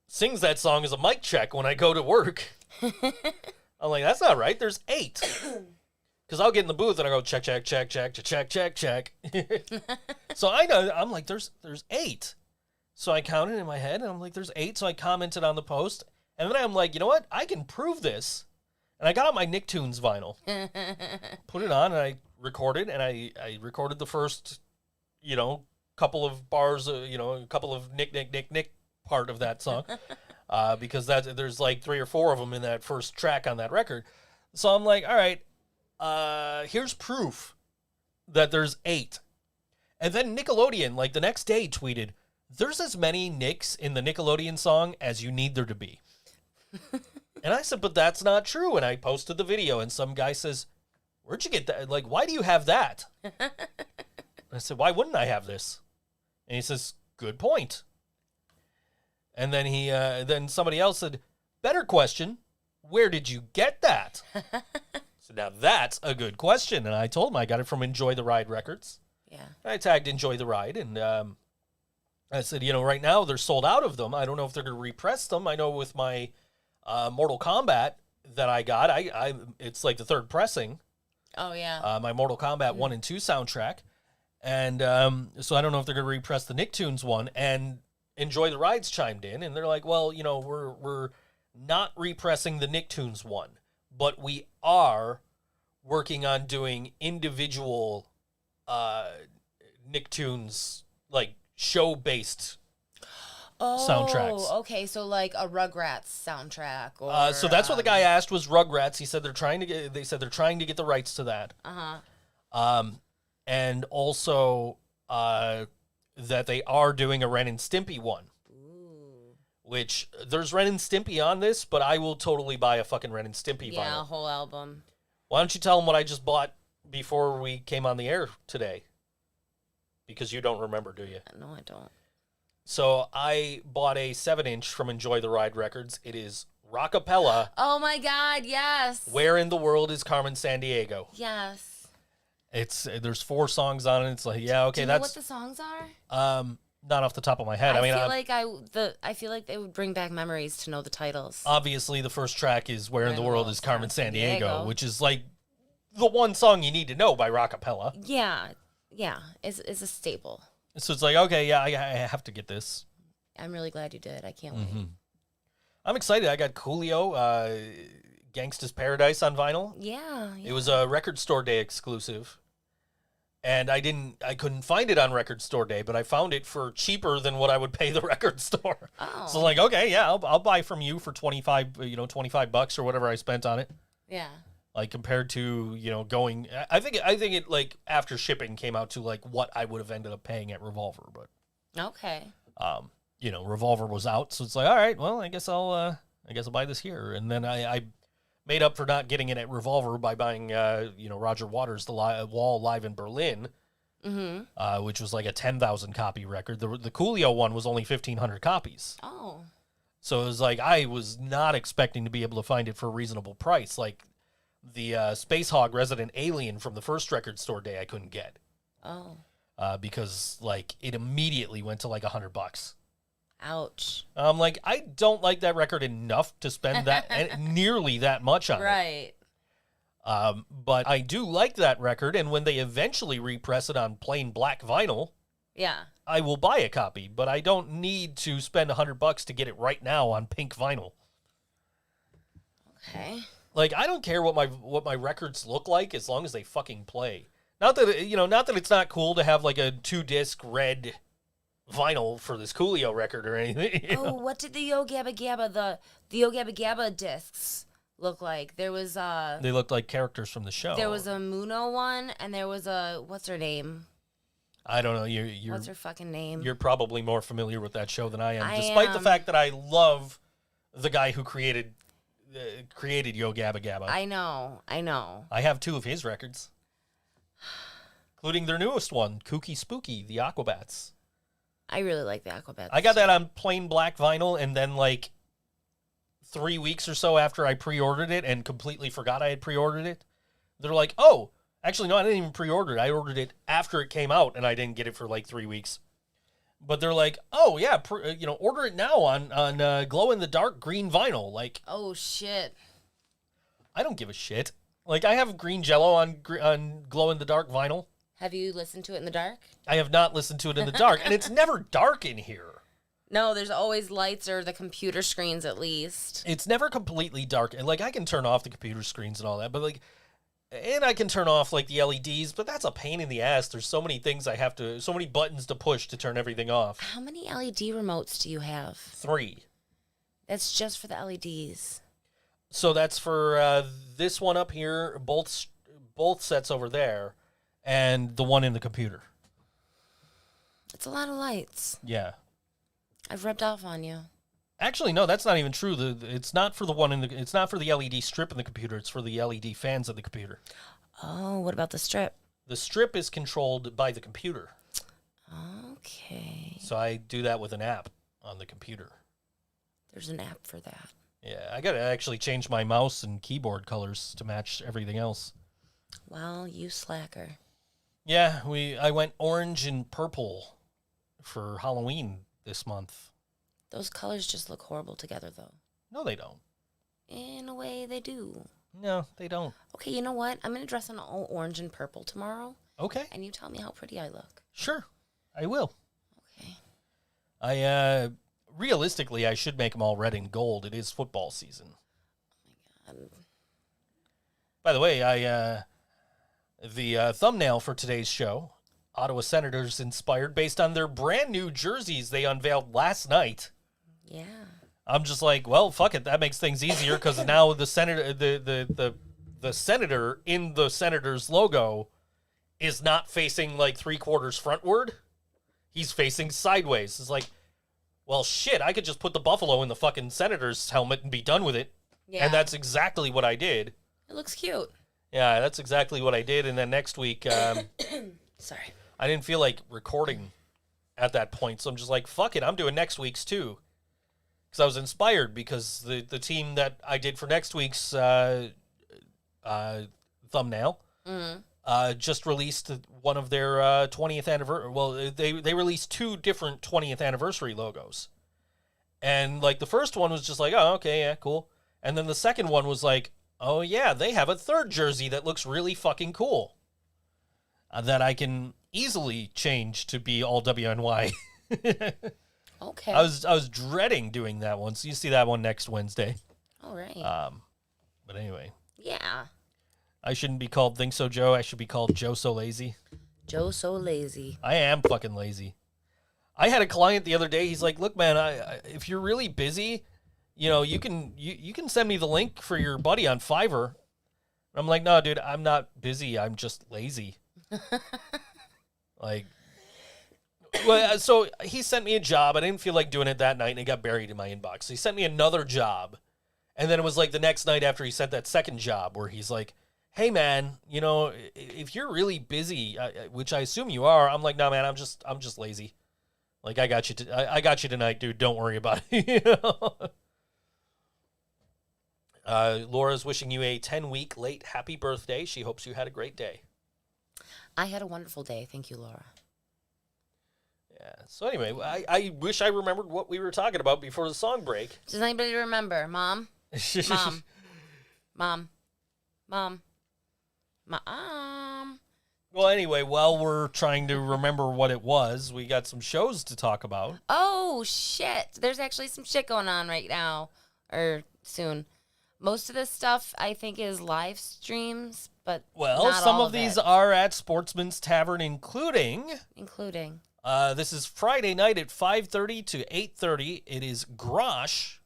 sings that song as a mic check when I go to work, I'm like, that's not right. There's 8. Because I'll get in the booth and I go, check, check, check, check, check, check, check. So I know, I'm like, there's 8. So I counted in my head, and I'm like, there's 8. So I commented on the post. And then I'm like, you know what? I can prove this. And I got out my Nicktoons vinyl, put it on, and I recorded. And I recorded the first, couple of bars, a couple of Nick part of that song. Because there's like 3 or 4 of them in that first track on that record. So I'm like, all right, here's proof that there's 8. And then Nickelodeon, like the next day, tweeted, there's as many Nicks in the Nickelodeon song as you need there to be. And I said, but that's not true. And I posted the video, and some guy says, where'd you get that? Like, why do you have that? I said, why wouldn't I have this? And he says, good point. And then then somebody else said, better question, where did you get that? So now that's a good question. And I told him I got it from Enjoy the Ride Records. Yeah. I tagged Enjoy the Ride, and I said, right now they're sold out of them. I don't know if they're going to repress them. I know with my Mortal Kombat that I got, it's like the 3rd pressing. Oh, yeah. My Mortal Kombat 1 and 2 soundtrack. And so I don't know if they're going to repress the Nicktoons one. And Enjoy the Rides chimed in, and they're like, well, we're not repressing the Nicktoons one, but we are working on doing individual Nicktoons, like, show-based soundtracks. Okay, so like a Rugrats soundtrack, or so that's what the guy asked was Rugrats. He said they're trying to get the rights to that. And also that they are doing a Ren and Stimpy one. Ooh. Which there's Ren and Stimpy on this, but I will totally buy a fucking Ren and Stimpy vinyl. Yeah, a whole album. Why don't you tell them what I just bought before we came on the air today? Because you don't remember, do you? No, I don't. So I bought a 7-inch from Enjoy the Ride Records. It is Rockapella. Oh my God, yes. Where in the World is Carmen Sandiego? Yes. There's 4 songs on it. It's like, yeah, okay, Do you know what the songs are? Not off the top of my head. I feel like they would bring back memories to know the titles. Obviously, the first track is Where in the World is Carmen Sandiego, which is like the one song you need to know by Rockapella. Yeah, it's a staple. So it's like, okay, yeah, I have to get this. I'm really glad you did. I can't wait. I'm excited. I got Coolio, Gangsta's Paradise on vinyl. Yeah. It was a Record Store Day exclusive. And I couldn't find it on Record Store Day, but I found it for cheaper than what I would pay the record store. Oh. So like, okay, yeah, I'll buy from you for $25 or whatever I spent on it. Yeah. Like compared to, going, I think it like after shipping came out to like what I would have ended up paying at Revolver, but Okay. Revolver was out, so it's like, all right, well, I guess I'll buy this here. And then I made up for not getting it at Revolver by buying Roger Waters' The Wall Live in Berlin, which was like a 10,000 copy record. The Coolio one was only 1,500 copies. Oh. So it was like I was not expecting to be able to find it for a reasonable price. Like the Space Hog Resident Alien from the first record store day I couldn't get. Oh. Because like it immediately went to like $100. Ouch. I'm like, I don't like that record enough to spend that nearly that much on it. Right. But I do like that record, and when they eventually repress it on plain black vinyl, Yeah. I will buy a copy. But I don't need to spend $100 to get it right now on pink vinyl. Okay. Like, I don't care what my records look like as long as they fucking play. Not that it's not cool to have like a 2-disc red vinyl for this Coolio record or anything. Oh, what did the Yo Gabba Gabba the Yo Gabba Gabba discs look like? There was They looked like characters from the show. there was a Muno one, and there was a what's her name? I don't know. You're What's her fucking name? You're probably more familiar with that show than I am, I despite the am. fact that I love the guy who created Yo Gabba Gabba. I know. I have 2 of his records, including their newest one, Kooky Spooky, the Aquabats. I really like the Aquabats. I got that on plain black vinyl, and then like 3 weeks or so after I pre-ordered it and completely forgot I had pre-ordered it, they're like, oh, actually, no, I didn't even pre-order it. I ordered it after it came out, and I didn't get it for like 3 weeks. But they're like, oh, yeah, order it now on glow-in-the-dark green vinyl. Like, Oh shit. I don't give a shit. Like, I have green Jello on glow-in-the-dark vinyl. Have you listened to it in the dark? I have not listened to it in the dark, and it's never dark in here. No, there's always lights or the computer screens at least. It's never completely dark. And, like, I can turn off the computer screens and all that, but, like, and I can turn off, like, the LEDs, but that's a pain in the ass. There's so many things so many buttons to push to turn everything off. How many LED remotes do you have? 3. That's just for the LEDs. So that's for this one up here, both sets over there, and the one in the computer. It's a lot of lights. Yeah. I've rubbed off on you. Actually, no, that's not even true. It's not for it's not for the LED strip in the computer. It's for the LED fans of the computer. Oh, what about the strip? The strip is controlled by the computer. Okay. So I do that with an app on the computer. There's an app for that. Yeah, I got to actually change my mouse and keyboard colors to match everything else. Well, you slacker. Yeah, I went orange and purple for Halloween this month. Those colors just look horrible together, though. No, they don't. In a way, they do. No, they don't. Okay, you know what? I'm going to dress in all orange and purple tomorrow, Okay, and you tell me how pretty I look. sure, I will. Okay. Realistically, I should make them all red and gold. It is football season. By the way, the thumbnail for today's show, Ottawa Senators inspired, based on their brand new jerseys they unveiled last night. Yeah. I'm just like, well, fuck it. That makes things easier because now the senator, the senator in the Senators logo is not facing like 3/4 frontward. He's facing sideways. It's like, well, shit. I could just put the buffalo in the fucking Senators helmet and be done with it. Yeah. And that's exactly what I did. It looks cute. Yeah, that's exactly what I did. And then next week, Sorry. I didn't feel like recording at that point, so I'm just like, fuck it. I'm doing next week's too. Because I was inspired because the team that I did for next week's thumbnail just released one of their 20th anniversary. Well, they released 2 different 20th anniversary logos. And like the first one was just like, oh, okay, yeah, cool. And then the second one was like, oh yeah, they have a 3rd jersey that looks really fucking cool. That I can easily change to be all WNY. Okay. I was dreading doing that one, so you see that one next Wednesday. All right. But anyway, Yeah. I shouldn't be called Think So Joe. I should be called Joe So Lazy. Joe so lazy. I am fucking lazy. I had a client the other day. He's like, "Look, man, if you're really busy, you can send me the link for your buddy on Fiverr." I'm like, no, dude, I'm not busy. I'm just lazy. Like, well, so he sent me a job. I didn't feel like doing it that night, and it got buried in my inbox. So he sent me another job. And then it was like the next night after he sent that second job where he's like, hey, man, you know, if you're really busy, which I assume you are, I'm like, no, man, I'm just lazy. Like, I got you. I got you tonight, dude. Don't worry about it. You know? Laura's wishing you a 10-week late happy birthday. She hopes you had a great day. I had a wonderful day. Thank you, Laura. Yeah. So anyway, I wish I remembered what we were talking about before the song break. Does anybody remember? Mom? Mom. Mom. Mom. Mom. Well, anyway, while we're trying to remember what it was, we got some shows to talk about. Oh, shit. There's actually some shit going on right now. Or soon. Most of this stuff, I think, is live streams, but well, not some all of these it. are at Sportsman's Tavern, including... this is Friday night at 5:30 to 8:30. It is Grosh.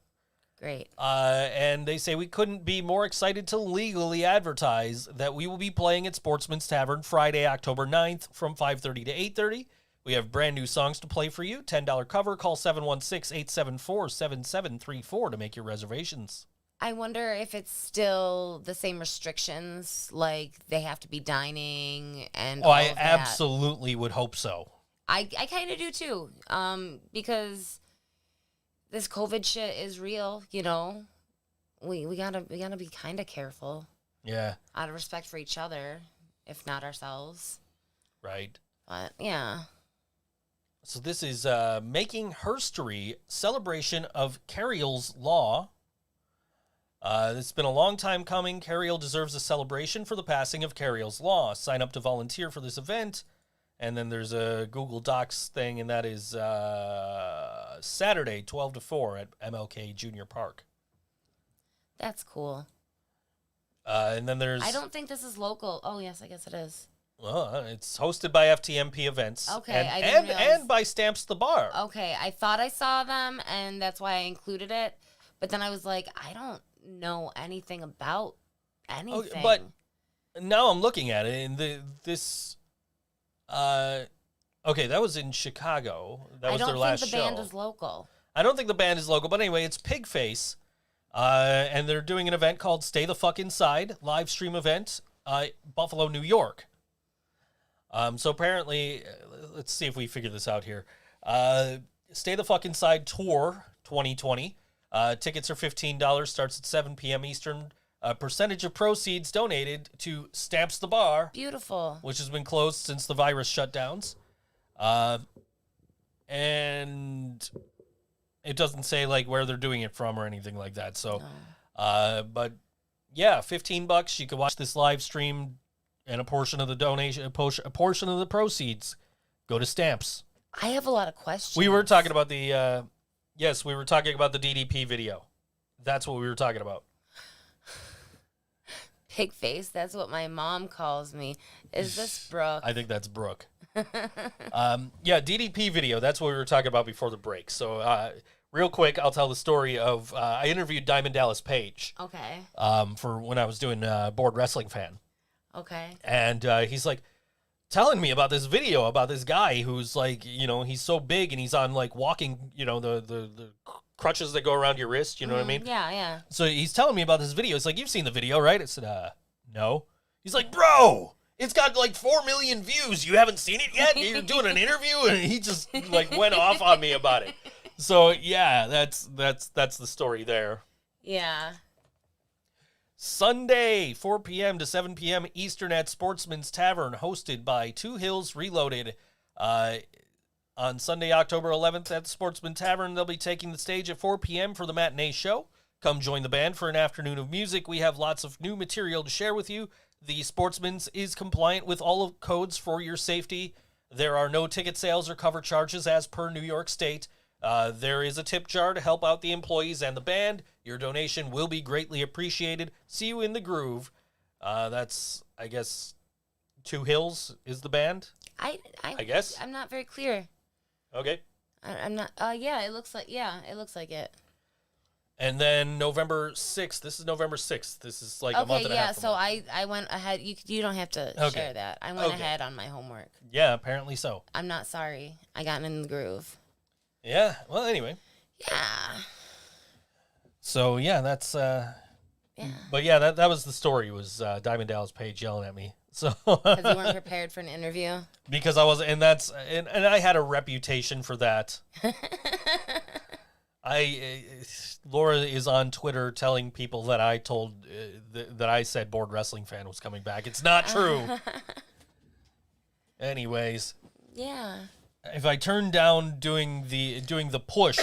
Great. And they say we couldn't be more excited to legally advertise that we will be playing at Sportsman's Tavern Friday, October 9th from 5:30 to 8:30. We have brand new songs to play for you. $10 cover. Call 716-874-7734 to make your reservations. I wonder if it's still the same restrictions, like they have to be dining and all I of that. absolutely would hope so. I kind of do too, because this COVID shit is real. You know, we gotta be kind of careful. Yeah. Out of respect for each other, if not ourselves. Right. But yeah. So this is Making Herstory, celebration of Carriel's Law. It's been a long time coming. Carriel deserves a celebration for the passing of Carriel's Law. Sign up to volunteer for this event. And then there's a Google Docs thing, and that is Saturday, 12 to 4 at MLK Junior Park. That's cool. And then there's... I don't think this is local. Oh, yes, I guess it is. Well, it's hosted by FTMP Events. Okay, I didn't realize. And by Stamps the Bar. Okay, I thought I saw them, and that's why I included it. But then I was like, I don't know anything about anything. Okay, but now I'm looking at it, and this... okay, that was in Chicago. That was their last show. I don't think the band is local. I don't think the band is local, but anyway, it's Pigface, and they're doing an event called Stay the Fuck Inside, live stream event, Buffalo, New York. So apparently, let's see if we figure this out here. Stay the Fuck Inside Tour 2020. Tickets are $15, starts at 7 p.m. Eastern. Percentage of proceeds donated to Stamps the Bar. Beautiful. Which has been closed since the virus shutdowns. And it doesn't say like where they're doing it from or anything like that. So, but yeah, $15. You can watch this live stream, and a portion of the donation, a portion of the proceeds go to Stamps. I have a lot of questions. We were talking about the, yes, we were talking about the DDP video. That's what we were talking about. Pigface, that's what my mom calls me. Is this Brooke? I think that's Brooke. Yeah, DDP video. That's what we were talking about before the break. So, real quick, I'll tell the story of I interviewed Diamond Dallas Page. Okay. For when I was doing Board Wrestling Fan. Okay. And he's like telling me about this video about this guy who's like, you know, he's so big and he's on like walking, you know, the crutches that go around your wrist. You know what I mean? Yeah, yeah. So he's telling me about this video. It's like, you've seen the video, right? I said, no. He's like, bro, it's got like 4 million views. You haven't seen it yet? You're doing an interview? And he just like went off on me about it. So yeah, that's the story there. Yeah. Sunday, 4 p.m. to 7 p.m. Eastern at Sportsman's Tavern, hosted by Two Hills Reloaded. On Sunday, October 11th at the Sportsman Tavern, they'll be taking the stage at 4 p.m. for the matinee show. Come join the band for an afternoon of music. We have lots of new material to share with you. The Sportsman's is compliant with all of codes for your safety. There are no ticket sales or cover charges as per New York State. There is a tip jar to help out the employees and the band. Your donation will be greatly appreciated. See you in the groove. That's, I guess, Two Hills is the band? I guess. I'm not very clear. Okay. I'm not. Yeah, it looks like it. And then November 6th. This is November 6th. This is like a month and a half. So I went ahead. You don't have to share that. I went ahead on my homework. Yeah, apparently so. I'm not sorry. I got in the groove. Yeah. Well, anyway. Yeah. So yeah, that's. Yeah. But yeah, that was the story. Was Diamond Dallas Page yelling at me? So. Because you weren't prepared for an interview. Because I was, and I had a reputation for that. Laura is on Twitter telling people that I told that I said Bored Wrestling Fan was coming back. It's not true. Anyways, yeah. If I turn down doing the Push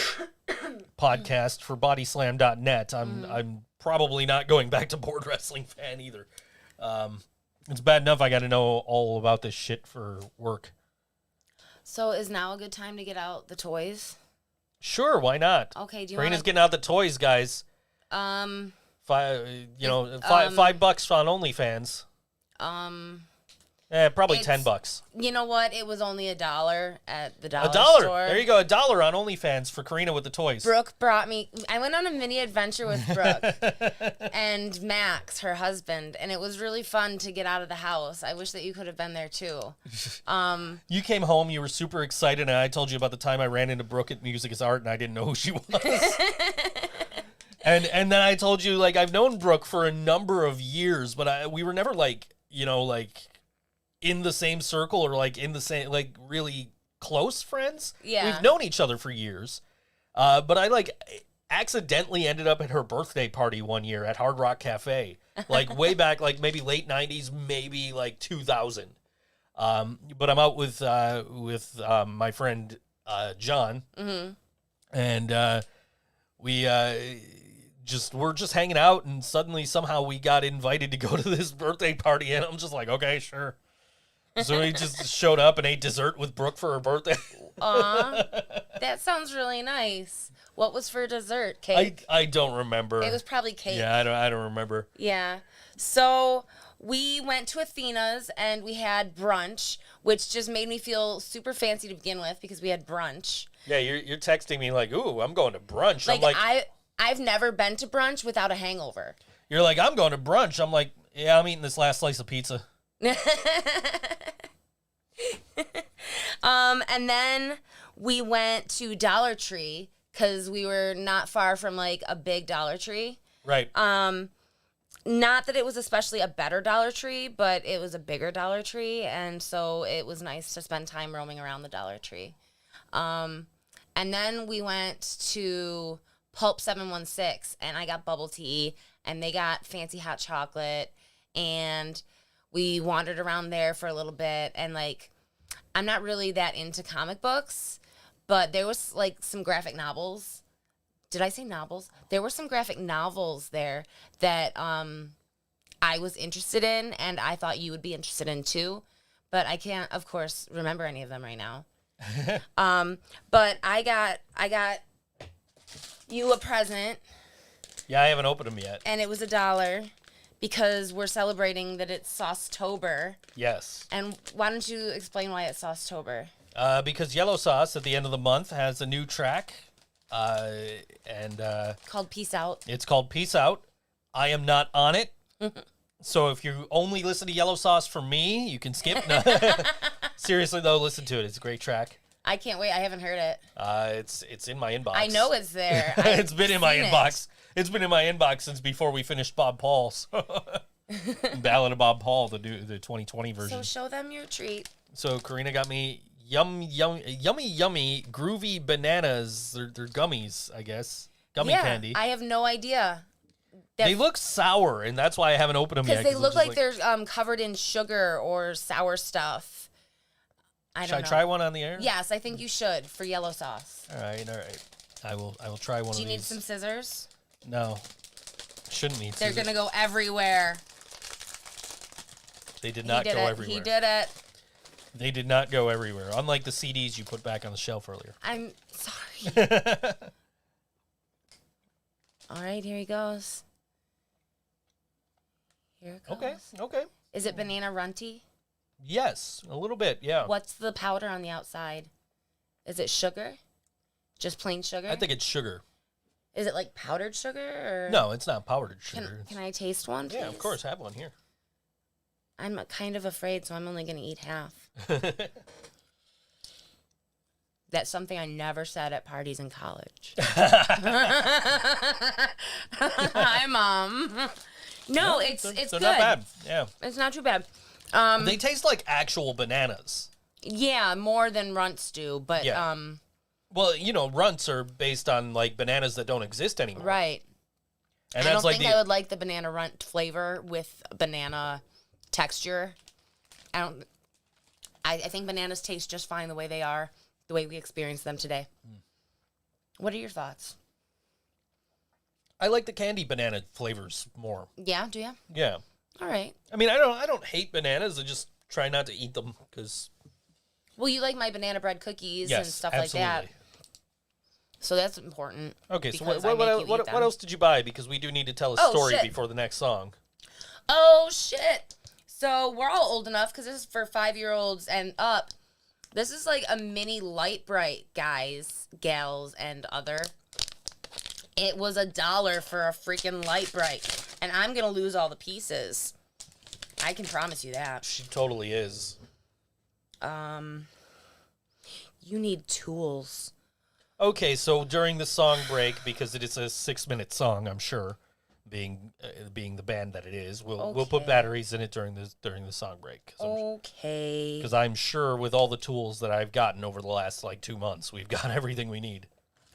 podcast for bodyslam.net, I'm probably not going back to Bored Wrestling Fan either. It's bad enough I got to know all about this shit for work. So is now a good time to get out the toys? Sure, why not? Okay, do you Karina's want getting out the toys, guys. $5 on OnlyFans. Probably $10. You know what? It was only $1 at the dollar $1. store. There you go, $1 on OnlyFans for Karina with the toys. Brooke brought me. I went on a mini adventure with Brooke and Max, her husband, and it was really fun to get out of the house. I wish that you could have been there too. You came home, you were super excited, and I told you about the time I ran into Brooke at Music is Art, and I didn't know who she was. and then I told you, like, I've known Brooke for a number of years, but we were never in the same circle or like in the same, like, really close friends. Yeah. We've known each other for years. But I accidentally ended up at her birthday party one year at Hard Rock Cafe, like way back, like maybe late 90s, maybe like 2000. But I'm out with my friend, John. Mm-hmm. And, we're just hanging out, and suddenly somehow we got invited to go to this birthday party, and I'm just like, okay, sure. So we just showed up and ate dessert with Brooke for her birthday. That sounds really nice. What was for dessert? Cake? I don't remember. It was probably cake. Yeah, I don't remember. Yeah. So we went to Athena's and we had brunch, which just made me feel super fancy to begin with because we had brunch. Yeah, you're texting me like, ooh, I'm going to brunch. Like, I'm like, I've never been to brunch without a hangover. You're like, I'm going to brunch. I'm like, yeah, I'm eating this last slice of pizza. And then we went to Dollar Tree because we were not far from like a big Dollar Tree. Right. Not that it was especially a better Dollar Tree, but it was a bigger Dollar Tree, and so it was nice to spend time roaming around the Dollar Tree. And then we went to Pulp 716, and I got bubble tea, and they got fancy hot chocolate, and we wandered around there for a little bit, and like, I'm not really that into comic books, but there was like some graphic novels. Did I say novels? There were some graphic novels there that I was interested in, and I thought you would be interested in too, but I can't, of course, remember any of them right now. But I got you a present. Yeah, I haven't opened them yet. And it was $1 because we're celebrating that it's Saucetober. Yes. And why don't you explain why it's Saucetober? Because Yellow Sauce at the end of the month has a new track. Called Peace Out. It's called Peace Out. I am not on it. So if you only listen to Yellow Sauce for me, you can skip. No. Seriously, though, listen to it. It's a great track. I can't wait. I haven't heard it. It's in my inbox. I know it's there. It's been in my inbox. It's been in my inbox since before we finished Bob Paul's. Ballad of Bob Paul, the 2020 version. So show them your treat. So Karina got me yummy groovy bananas. They're gummies, I guess. Gummy candy. I have no idea. They look sour, and that's why I haven't opened them yet. Because they look like they're covered in sugar or sour stuff. I don't know. Should I try one on the air? Yes, I think you should for Yellow Sauce. All right. I will try one of these. Do you need some scissors? No. Shouldn't need They're scissors. going to go everywhere. They did not go everywhere. He did it. They did not go everywhere. Unlike the CDs you put back on the shelf earlier. I'm sorry. All right, here he goes. Here it goes. Okay. Is it banana runty? Yes, a little bit, yeah. What's the powder on the outside? Is it sugar? Just plain sugar? I think it's sugar. Is it like powdered sugar or? No, it's not powdered sugar. Can I taste one, please? Yeah, of course. Have one here. I'm kind of afraid, so I'm only going to eat half. That's something I never said at parties in college. Hi, Mom. No, it's they're good. not bad. Yeah. It's not too bad. They taste like actual bananas. Yeah, more than runts do, but Yeah. Well, runts are based on like bananas that don't exist anymore. right. And I that's don't like think I would like the banana runt flavor with banana texture. I think bananas taste just fine the way they are, the way we experience them today. What are your thoughts? I like the candy banana flavors more. Yeah, do you? Yeah. All right. I mean, I don't hate bananas. I just try not to eat them because Well, you like my banana bread cookies yes, and stuff absolutely. like that. So that's important. Okay, so because what, I make you eat what them. else did you buy? Because we do need to tell a Oh, story shit. before the next song. Oh, shit. So we're all old enough because this is for 5-year-olds and up. This is like a mini Light Bright, guys, gals, and other. It was $1 for a freaking Light Bright. And I'm going to lose all the pieces. I can promise you that. She totally is. You need tools. Okay, so during the song break, because it is a 6-minute song, I'm sure, being the band that it is, we'll put Okay. batteries in it during the song break. Okay. Because I'm sure with all the tools that I've gotten over the last like 2 months, we've got everything we need.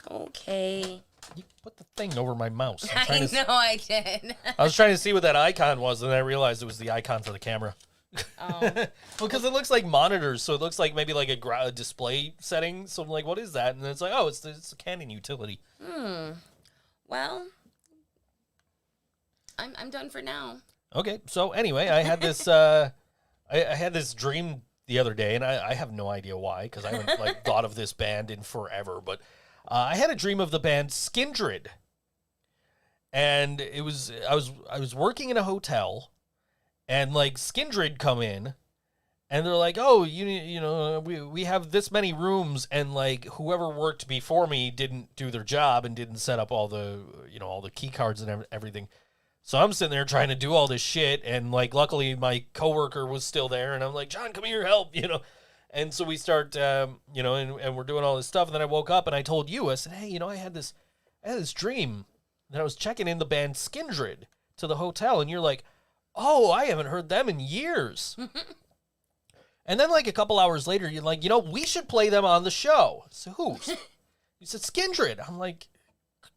Okay. You put the thing over my mouse. I know I did. I was trying to see what that icon was, and then I realized it was the icon for the camera. Oh. Well, because it looks like monitors, so it looks like maybe like a display setting. So I'm like, what is that? And then it's like, oh, it's a Canon utility. Well, I'm done for now. Okay, so anyway, I had this I had this dream the other day, and I have no idea why, because I haven't like thought of this band in forever. But I had a dream of the band Skindred, and I was working in a hotel. And like Skindred come in, and they're like, "Oh, we have this many rooms, and like whoever worked before me didn't do their job and didn't set up all the key cards and everything." So I'm sitting there trying to do all this shit, and like luckily my coworker was still there, and I'm like, "John, come here, help," And so we start, and we're doing all this stuff, and then I woke up and I told you, I said, "Hey, I had this dream that I was checking in the band Skindred to the hotel," and you're like, "Oh, I haven't heard them in years." And then like a couple hours later, you're like, we should play them on the show. So who's? You said Skindred. I'm like,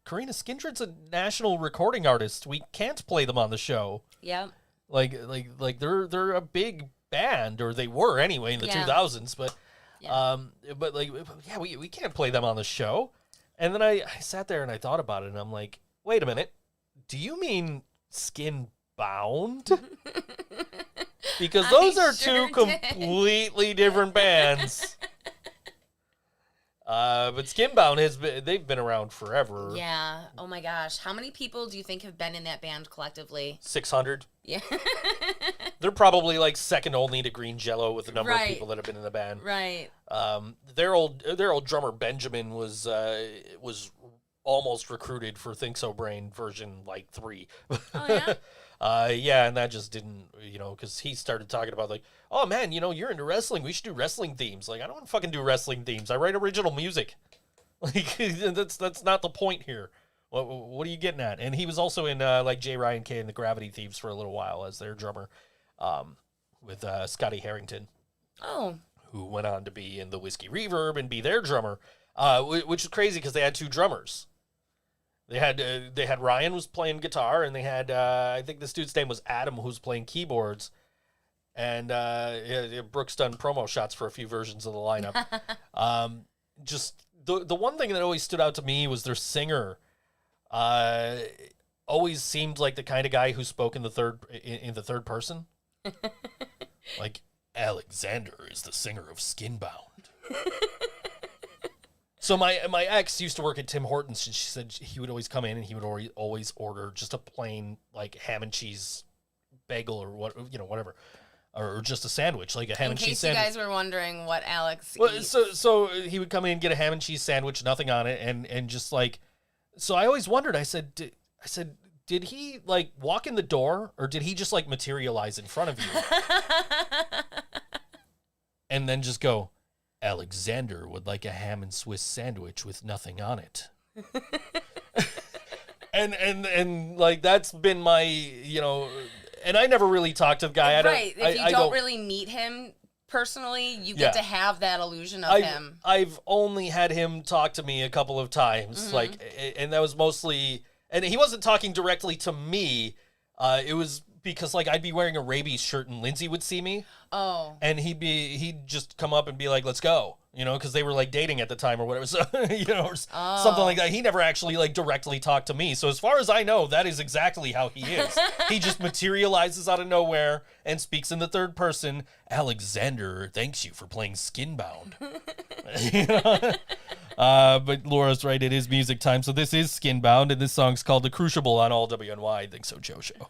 Karina, Skindred's a national recording artist. We can't play them on the show. Yep. Like they're a big band, or they were anyway in the 2000s. But we can't play them on the show. And then I sat there and I thought about it, and I'm like, wait a minute, do you mean Skinbound? Because those are sure two completely different bands. But Skinbound they've been around forever. Yeah. Oh my gosh. How many people do you think have been in that band collectively? 600. Yeah. They're probably like second only to Green Jello with the number of Right. people that have been in the band. Right. Their old drummer Benjamin was almost recruited for ThinkSoBrain version like 3. Oh yeah. Yeah, and that just didn't, because he started talking about like, oh man, you're into wrestling. We should do wrestling themes. Like, I don't want to fucking do wrestling themes. I write original music. Like, that's not the point here. What are you getting at? And he was also in like J. Ryan K and the Gravity Thieves for a little while as their drummer, with Scotty Harrington. Oh. Who went on to be in the Whiskey Reverb and be their drummer, which is crazy because they had 2 drummers. They had Ryan was playing guitar, and they had I think this dude's name was Adam, who's playing keyboards, and Brooks done promo shots for a few versions of the lineup. Just the one thing that always stood out to me was their singer. Always seemed like the kind of guy who spoke in the third person. Like, Alexander is the singer of Skinbound. So my ex used to work at Tim Hortons, and she said he would always come in and he would always order just a plain like ham and cheese bagel or whatever, or just a sandwich, like a ham and cheese sandwich. In case you guys were wondering what Alex Well, eats. so he would come in and get a ham and cheese sandwich, nothing on it, and just like So I always wondered, I said, did he like walk in the door or did he just like materialize in front of you? And then just go, Alexander would like a ham and Swiss sandwich with nothing on it. and like, that's been my, you know, and I never really talked to the guy. Right. If you don't really meet him personally, you get to have that illusion of him. I've only had him talk to me a couple of times, like, and that was mostly, and he wasn't talking directly to me. It was because like I'd be wearing a rabies shirt and Lindsay would see me. Oh. And he'd just come up and be like, "Let's go," you know, because they were like dating at the time or whatever. So you know, or something like that. He never actually like directly talked to me. So as far as I know, that is exactly how he is. He just materializes out of nowhere and speaks in the third person. Alexander thanks you for playing Skinbound. You know? But Laura's right. It is music time. So this is Skinbound, and this song's called "The Crucible" on all WNY. ThinkSoJoE Show.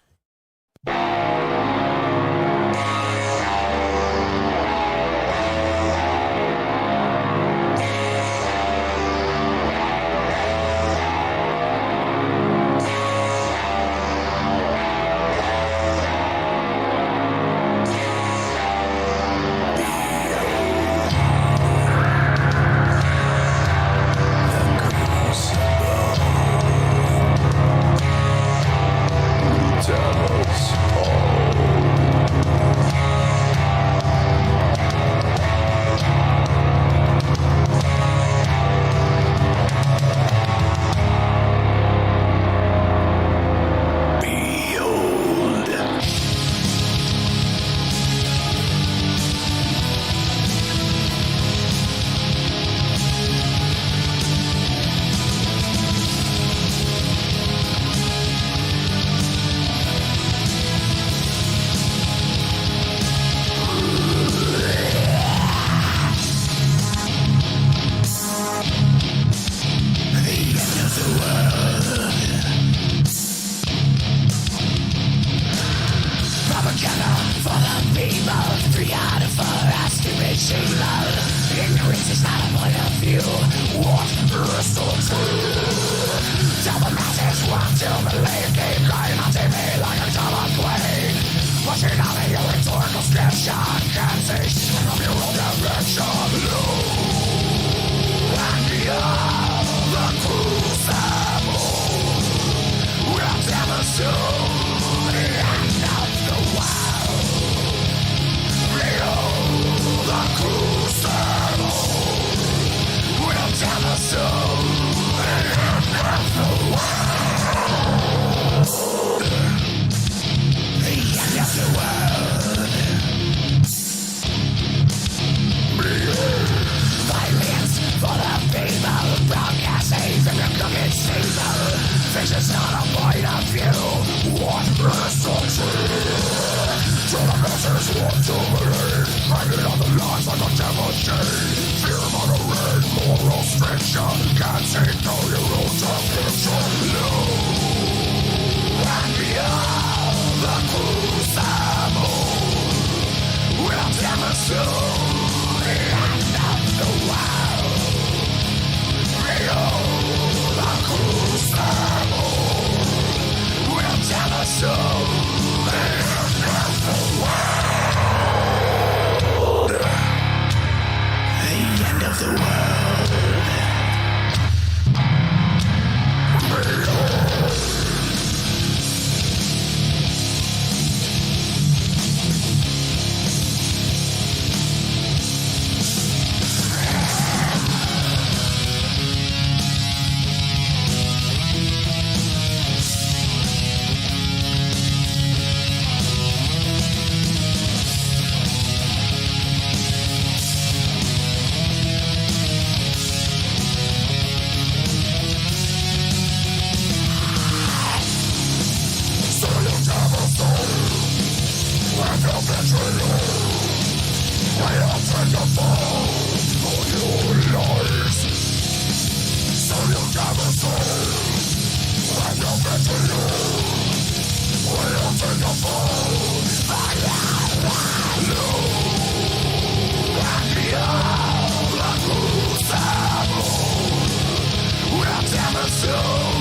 So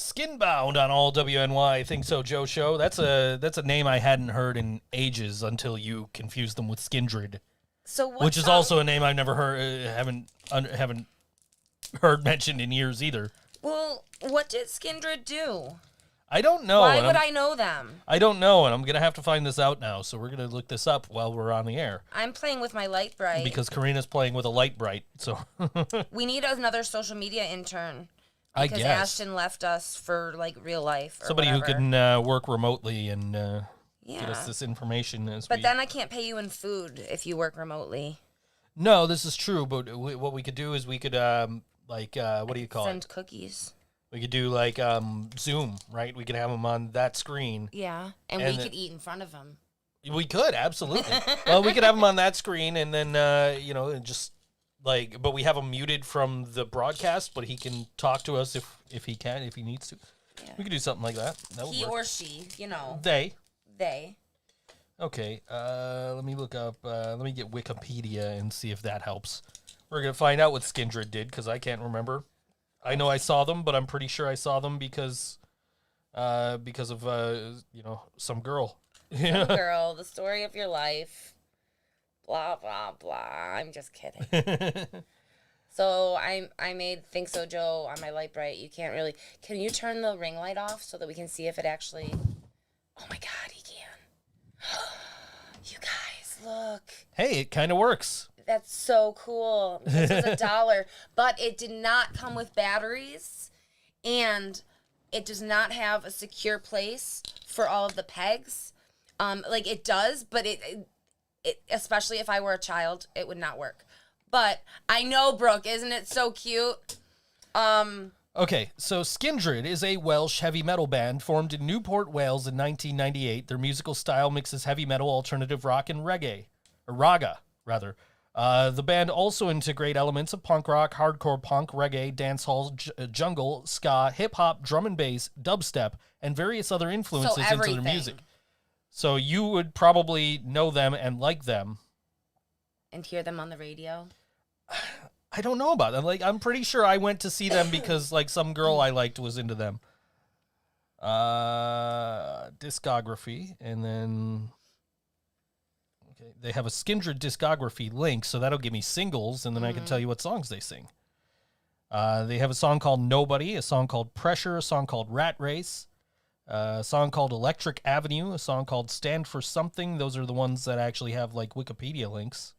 Skinbound on all WNY ThinkSoJoE Show. That's a name I hadn't heard in ages until you confused them with Skindred, So what which is song- also a name I've never heard, haven't heard mentioned in years either. Well, what did Skindred do? I don't know. Why would I know them? I don't know, and I'm gonna have to find this out now. So we're gonna look this up while we're on the air I'm playing with my light bright. because Karina's playing with a light bright. So We need another social media intern. I Because guess Ashton left us for like real life. Or somebody whatever. who can work remotely and get Yeah. us this information as But we. then I can't pay you in food if you work remotely. No, this is true. But what we could do is we could what do you call Send it? cookies. We could do like Zoom, right? We could have them on that screen. Yeah. And And we the- could eat in front of him. We could absolutely. Well, we could have them on that screen, and then and just like, but we have him muted from the broadcast, but he can talk to us if he can, if he needs to. Yeah. We could do something like that. That would He work. or she, They. They. Okay. Let me look up. Let me get Wikipedia and see if that helps. We're gonna find out what Skindred did because I can't remember. I know I saw them, but I'm pretty sure I saw them because of some girl. Some girl, the story of your life. Blah, blah, blah. I'm just kidding. So I made ThinkSoJoE on my light bright. You can't really... Can you turn the ring light off so that we can see if it actually... Oh my God, he can. You guys, look. Hey, it kind of works. That's so cool. This was $1, but it did not come with batteries, and it does not have a secure place for all of the pegs. Like it does, but it especially if I were a child, it would not work. But I know, Brooke, isn't it so cute? Okay, so Skindred is a Welsh heavy metal band formed in Newport, Wales in 1998. Their musical style mixes heavy metal, alternative rock, and reggae. Or raga, rather. The band also integrate elements of punk rock, hardcore punk, reggae, dancehall, jungle, ska, hip-hop, drum and bass, dubstep, and various other influences into everything. their music. So you would probably know them and like them. And hear them on the radio. I don't know about them. Like, I'm pretty sure I went to see them because, like, some girl I liked was into them. Discography, and then... Okay, they have a Skindred discography link, so that'll give me singles, and then I can tell you what songs they sing. They have a song called Nobody, a song called Pressure, a song called Rat Race, a song called Electric Avenue, a song called Stand for Something. Those are the ones that actually have, like, Wikipedia links.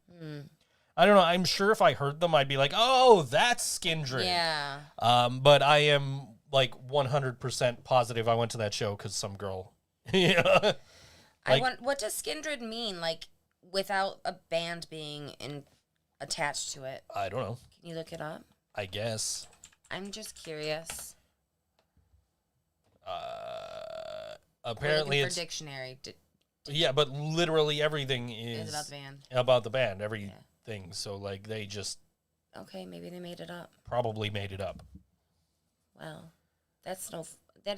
I don't know. I'm sure if I heard them, I'd be like, oh, that's Skindred. Yeah. But I am, like, 100% positive I went to that show because some girl. Yeah. What does Skindred mean? Like, without a band being attached to it. I don't know. Can you look it up? I guess. I'm just curious. Apparently We're looking it's... for dictionary. Yeah, but literally everything is... It's about the band. About the band, everything. So, like, they just Okay, maybe they made it up. probably made it up. Well, that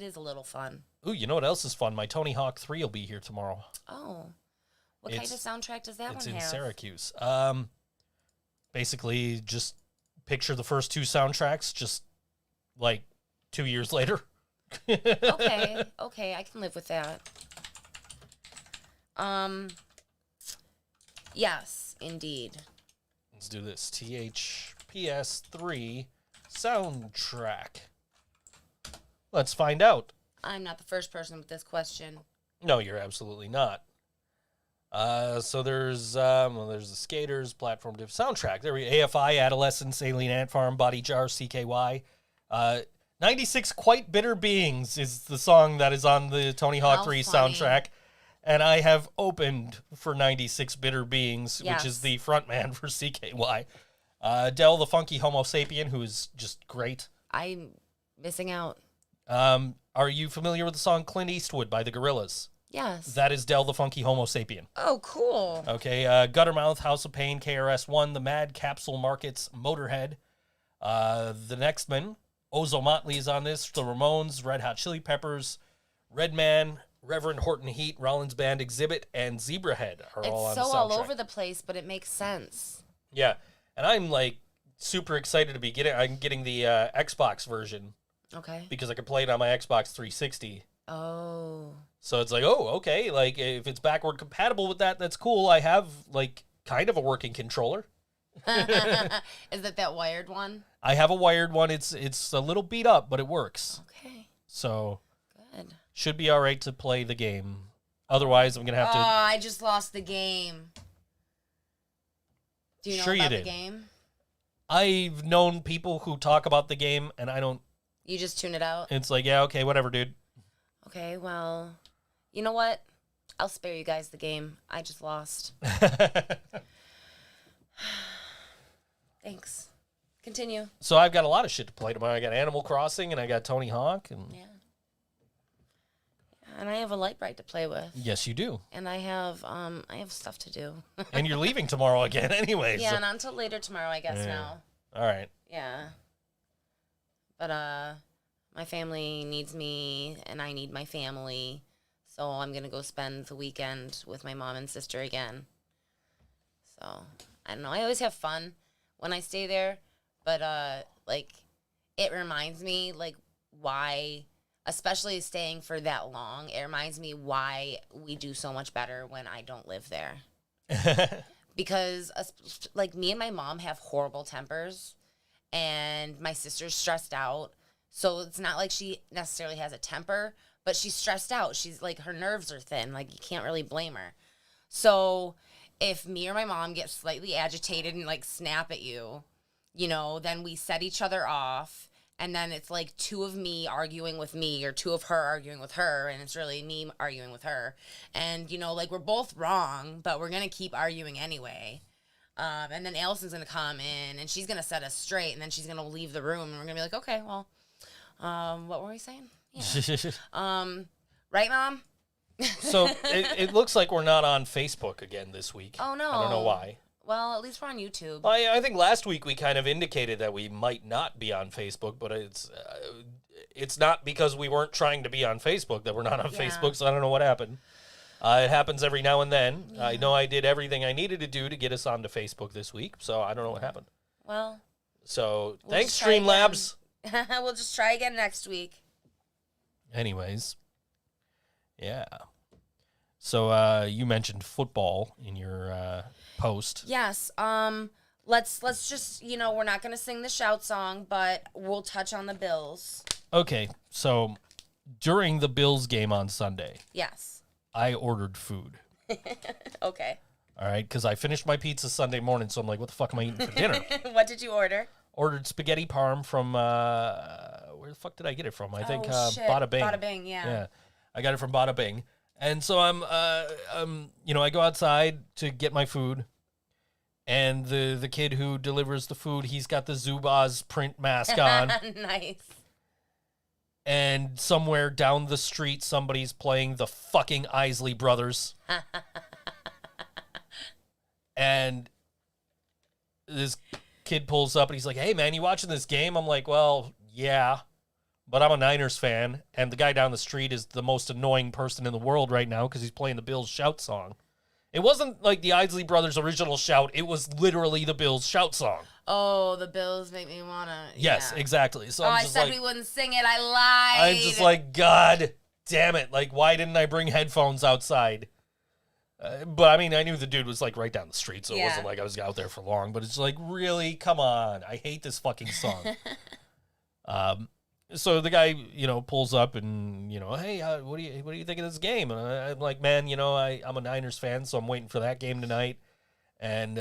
is a little fun. Ooh, you know what else is fun? My Tony Hawk 3 will be here tomorrow. Oh. What kind of soundtrack does that It's one in have? Syracuse. Basically, just picture the first two soundtracks, just, like, 2 years later. Okay, I can live with that. Yes, indeed. Let's do this. THPS3 soundtrack. Let's find out. I'm not the first person with this question. No, you're absolutely not. So there's the Skaters, Platform Div soundtrack. There we AFI, Adolescence, Alien Ant Farm, Body Jar, CKY. 96 Quite Bitter Beings is the song that is on the Tony Hawk How 3 funny. soundtrack. And I have opened for 96 Bitter Beings, Yes. which is the frontman for CKY. Del the Funky Homo Sapien, who is just great. I'm missing out. Are you familiar with the song Clint Eastwood by the Gorillaz? Yes. That is Del the Funky Homo Sapien. Oh, cool. Okay, Guttermouth, House of Pain, KRS-One, The Mad Capsule Markets, Motorhead. The Next Man, Ozo Motley is on this, The Ramones, Red Hot Chili Peppers, Redman, Reverend Horton Heat, Rollins Band, Exhibit, and Zebrahead are all on It's the so soundtrack. all over the place, but it makes sense. Yeah, and I'm like super excited to be getting. I'm getting the Xbox version Okay. because I could play it on my Xbox 360. Oh. So it's like, oh, okay, like if it's backward compatible with that, that's cool. I have like kind of a working controller. Is that wired one? I have a wired one. It's a little beat up, but it works. Okay. So Good. should be all right to play the game. Otherwise, I'm gonna have Oh, to. I just lost the game. Do you know Sure you about the did. game? I've known people who talk about the game, and I don't. You just tune it out? It's like, yeah, okay, whatever, dude. Okay, well, you know what? I'll spare you guys the game. I just lost. Thanks. Continue. So I've got a lot of shit to play tomorrow. I got Animal Crossing, and I got Tony Hawk, and Yeah. And I have a light bright to play with. yes, you do. And I have stuff to do. And you're leaving tomorrow again, anyways. Yeah, not until later tomorrow, I guess Yeah. now. All right. Yeah. But my family needs me and I need my family. So I'm going to go spend the weekend with my mom and sister again. So, I don't know. I always have fun when I stay there, but like it reminds me like why, especially staying for that long, it reminds me why we do so much better when I don't live there. Because like me and my mom have horrible tempers and my sister's stressed out. So it's not like she necessarily has a temper, but she's stressed out. She's like, her nerves are thin. Like you can't really blame her. So if me or my mom get slightly agitated and like snap at you, you know, then we set each other off. And then it's like two of me arguing with me or two of her arguing with her. And it's really me arguing with her. And, you know, like we're both wrong, but we're going to keep arguing anyway. And then Allison's going to come in and she's going to set us straight. And then she's going to leave the room. And we're going to be like, okay, well, what were we saying? Yeah. Right, Mom? So it looks like we're not on Facebook again this week. Oh, no. I don't know why. Well, at least we're on YouTube. I think last week we kind of indicated that we might not be on Facebook, but it's not because we weren't trying to be on Facebook that we're not on Yeah. Facebook, so I don't know what happened. It happens every now and then. Yeah. I know I did everything I needed to do to get us onto Facebook this week, so I don't know what happened. Well. So, We'll thanks, just try Streamlabs. We'll just try again next week. Anyways. Yeah. So, you mentioned football in your post. Yes. Let's just, you know, we're not going to sing the shout song, but we'll touch on the Bills. Okay. So, during the Bills game on Sunday, Yes. I ordered food. Okay. All right, because I finished my pizza Sunday morning, so I'm like, what the fuck am I eating for dinner? What did you order? Ordered spaghetti parm from, where the fuck did I get it from? I think shit. Bada Bing. Bada Bing, yeah. Yeah, I got it from Bada Bing. And so I'm, you know, I go outside to get my food, and the kid who delivers the food, he's got the Zubaz print mask on. Nice. And somewhere down the street, somebody's playing the fucking Isley Brothers. And this kid pulls up and he's like, hey, man, you watching this game? I'm like, well, yeah, but I'm a Niners fan. And the guy down the street is the most annoying person in the world right now because he's playing the Bills shout song. It wasn't like the Isley Brothers' original shout. It was literally the Bills shout song. Oh, the Bills make me want to. Yes, yeah. exactly. So Oh, I'm I just said like, we wouldn't sing it. I lied. I'm just like, God damn it. Like, why didn't I bring headphones outside? But, I mean, I knew the dude was, like, right down the street, so it wasn't like I was out there for long. But it's like, really? Come on. I hate this fucking song. So the guy, you know, pulls up and, you know, hey, what do you think of this game? And I'm like, man, you know, I'm a Niners fan, so I'm waiting for that game tonight. And,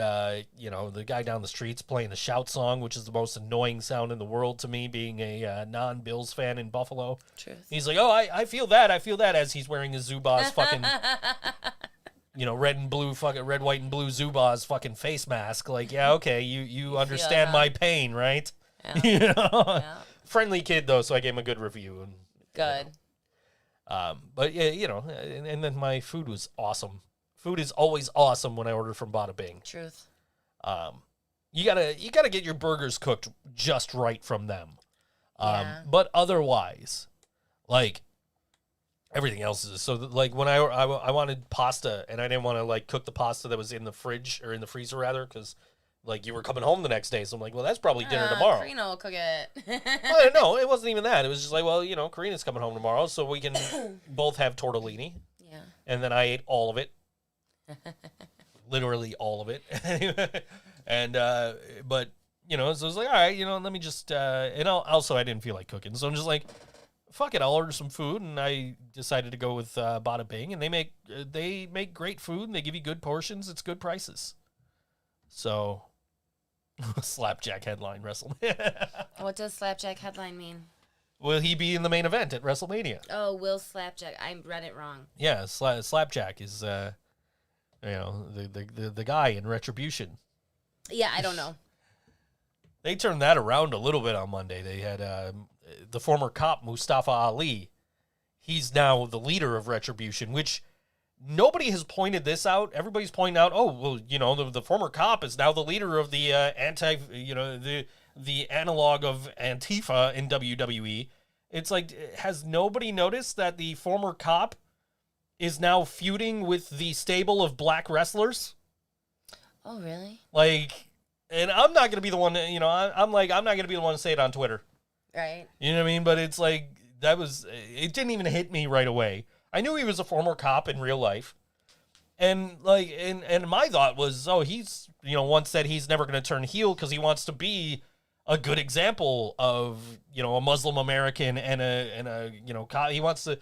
you know, the guy down the street's playing the shout song, which is the most annoying sound in the world to me, being a non-Bills fan in Buffalo. Truth. He's like, oh, I feel that, as he's wearing his Zubaz fucking, you know, red, white, and blue Zubaz fucking face mask. Like, yeah, okay, you understand my pain, right? Yeah. You know? Yeah. Friendly kid, though, so I gave him a good review. And, Good. you know, but, yeah, you know, and then my food was awesome. Food is always awesome when I order from Bada Bing. Truth. You gotta get your burgers cooked just right from them. Yeah. But otherwise, like, everything else is so. Like when I wanted pasta and I didn't want to like cook the pasta that was in the fridge or in the freezer rather, because Like, you were coming home the next day. So I'm like, well, that's probably dinner tomorrow. Karina will cook it. Well, no, it wasn't even that. It was just like, well, Karina's coming home tomorrow, so we can both have tortellini. Yeah. And then I ate all of it. Literally all of it. And, but, so I was like, all right, let me just, and also I didn't feel like cooking. So I'm just like, fuck it, I'll order some food. And I decided to go with Bada Bing. And they make great food, and they give you good portions. It's good prices. So... Slapjack headline WrestleMania. What does Slapjack headline mean? Will he be in the main event at WrestleMania? Oh, Will Slapjack. I read it wrong. Yeah, Slapjack is the guy in Retribution. Yeah, I don't know. They turned that around a little bit on Monday. They had the former cop Mustafa Ali. He's now the leader of Retribution, which nobody has pointed this out. Everybody's pointing out, oh, well, the former cop is now the leader of the the analog of Antifa in WWE. It's like, has nobody noticed that the former cop is now feuding with the stable of black wrestlers? Oh, really? Like, and I'm not going to be the one, I'm not going to be the one to say it on Twitter. Right. You know what I mean? But it's like, it didn't even hit me right away. I knew he was a former cop in real life. And and my thought was, oh, he's, once said he's never going to turn heel because he wants to be a good example of, a Muslim American and a cop. He wants to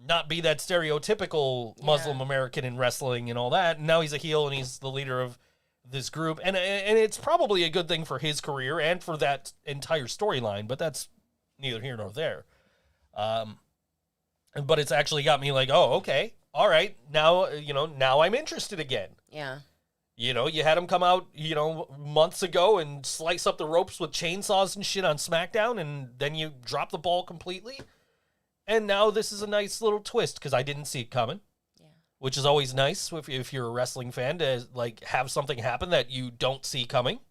not be that stereotypical Muslim American in wrestling and all that. And now he's a heel and he's the leader of this group. And it's probably a good thing for his career and for that entire storyline, but that's neither here nor there. But it's actually got me like, oh, okay, all right, now, now I'm interested again. Yeah. You had him come out, months ago and slice up the ropes with chainsaws and shit on SmackDown, and then you drop the ball completely. And now this is a nice little twist, because I didn't see it coming. Yeah. Which is always nice if you're a wrestling fan to, like, have something happen that you don't see coming.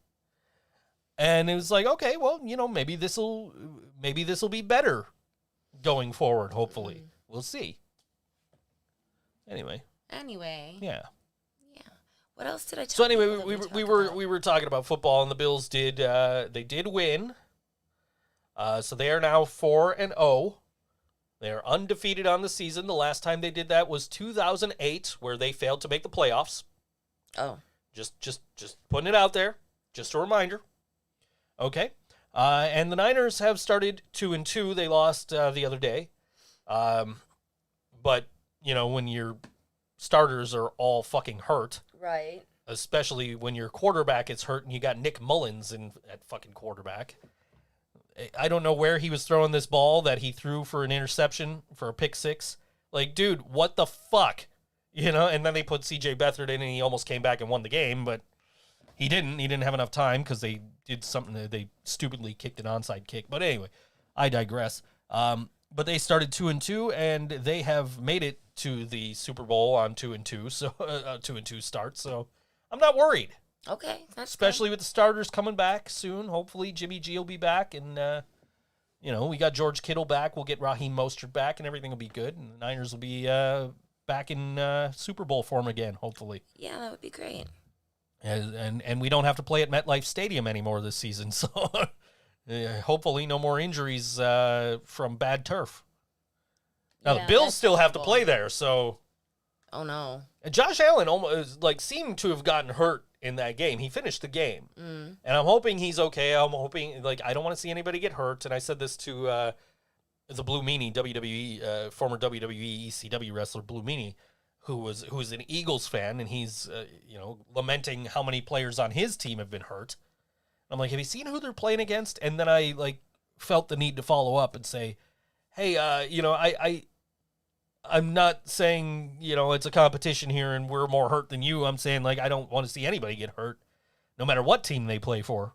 And it was like, okay, well, maybe this'll be better going forward, hopefully. Mm-hmm. We'll see. Anyway. Yeah. What else did I tell So anyway, you we were talking about football, and the Bills did win. So they are now 4-0. They are undefeated on the season. The last time they did that was 2008, where they failed to make the playoffs. Oh. Just putting it out there. Just a reminder. Okay. And the Niners have started 2-2. They lost the other day. But, when your starters are all fucking hurt. Right. Especially when your quarterback is hurt and you got Nick Mullins at fucking quarterback. I don't know where he was throwing this ball that he threw for an interception for a pick six. Like, dude, what the fuck? And then they put C.J. Beathard in and he almost came back and won the game, but he didn't. He didn't have enough time because they did something that they stupidly kicked an onside kick. But anyway, I digress. But they started 2-2, and they have made it to the Super Bowl on 2-2, so 2-2 start. So I'm not worried. Okay, that's especially with the starters coming back soon. Hopefully, Jimmy G will be back, and we got George Kittle back. We'll get Raheem Mostert back, and everything will be good. And the Niners will be back in Super Bowl form again. Hopefully. Yeah, that would be great. And we don't have to play at MetLife Stadium anymore this season, so. Hopefully no more injuries from bad turf. Now, the Bills still have to play there, so... Oh, no. And Josh Allen almost seemed to have gotten hurt in that game. He finished the game. Mm. And I'm hoping he's okay. I'm hoping... I don't want to see anybody get hurt. And I said this to the Blue Meanie, WWE, former WWE ECW wrestler Blue Meanie, who's an Eagles fan, and he's, lamenting how many players on his team have been hurt. I'm like, have you seen who they're playing against? And then I felt the need to follow up and say, hey, I'm not saying, it's a competition here and we're more hurt than you. I'm saying I don't want to see anybody get hurt, no matter what team they play for.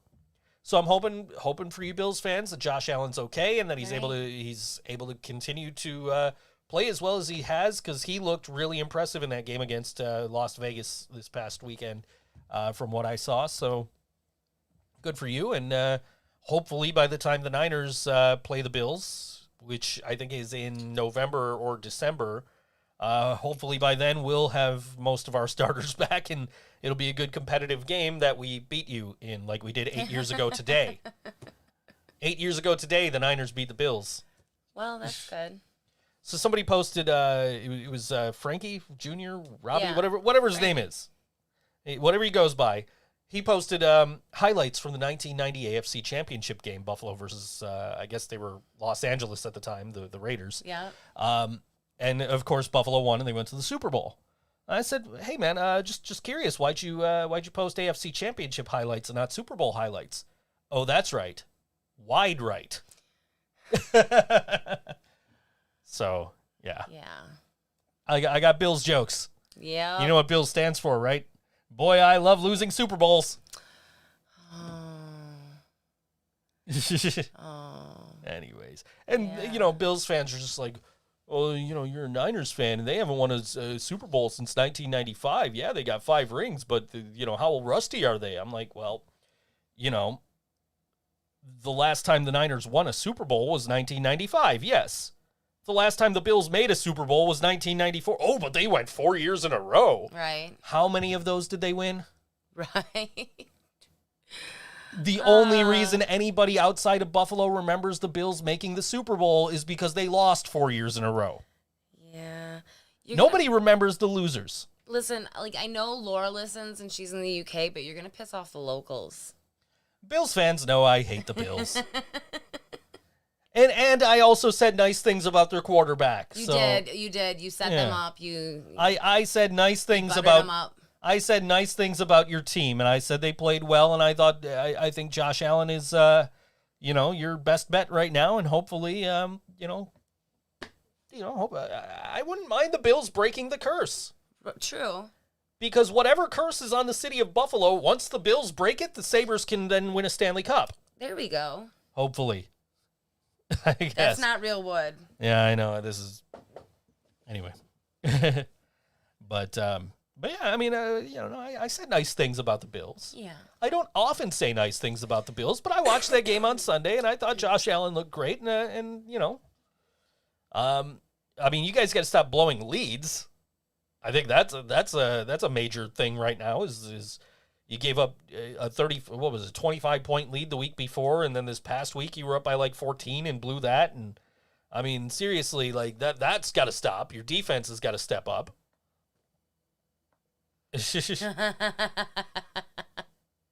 So I'm hoping for you Bills fans that Josh Allen's okay and that he's able to continue to play as well as he has, because he looked really impressive in that game against Las Vegas this past weekend, from what I saw. So. Good for you, and hopefully by the time the Niners play the Bills, which I think is in November or December, Hopefully by then we'll have most of our starters back, and it'll be a good competitive game that we beat you in, like we did 8 years ago today. 8 years ago today, the Niners beat the Bills. Well, that's good. So somebody posted, it was Frankie Jr., Robbie, Yeah. whatever his name is, whatever he goes by. He posted highlights from the 1990 AFC Championship game, Buffalo versus, I guess they were Los Angeles at the time, the Raiders. Yeah. And of course, Buffalo won, and they went to the Super Bowl. I said, "Hey man, just curious, why'd you post AFC Championship highlights and not Super Bowl highlights?" Oh, that's right, wide right. So yeah, I got Bills jokes. Yeah. You know what Bills stands for, right? Boy, I love losing Super Bowls. Anyways, and you know, Bills fans are just like, "Oh, you know, you're a Niners fan, and they haven't won a Super Bowl since 1995. Yeah, they got 5 rings, but you know, how rusty are they?" I'm like, well, you know, the last time the Niners won a Super Bowl was 1995. Yes. The last time the Bills made a Super Bowl was 1994. Oh, but they went 4 years in a row. Right. How many of those did they win? Right. The only reason anybody outside of Buffalo remembers the Bills making the Super Bowl is because they lost 4 years in a row. Yeah. Nobody remembers the losers. Listen, like, I know Laura listens and she's in the UK, but you're going to piss off the locals. Bills fans know I hate the Bills. And I also said nice things about their quarterback. You did. You set them up. I said nice things buttered about them up. I said nice things about your team, and I said they played well, and I think Josh Allen is you know, your best bet right now, and hopefully I wouldn't mind the Bills breaking the curse. True. Because whatever curse is on the city of Buffalo, once the Bills break it, the Sabres can then win a Stanley Cup. There we go. Hopefully. I guess. That's not real wood. Yeah, I know. This is... Anyway. But yeah, I mean, I said nice things about the Bills. Yeah. I don't often say nice things about the Bills, but I watched that game on Sunday, and I thought Josh Allen looked great, and you know... I mean, you guys got to stop blowing leads. I think that's a major thing right now. Is you gave up a 25-point lead the week before, and then this past week you were up by like 14 and blew that. And I mean, seriously, like that's got to stop. Your defense has got to step up.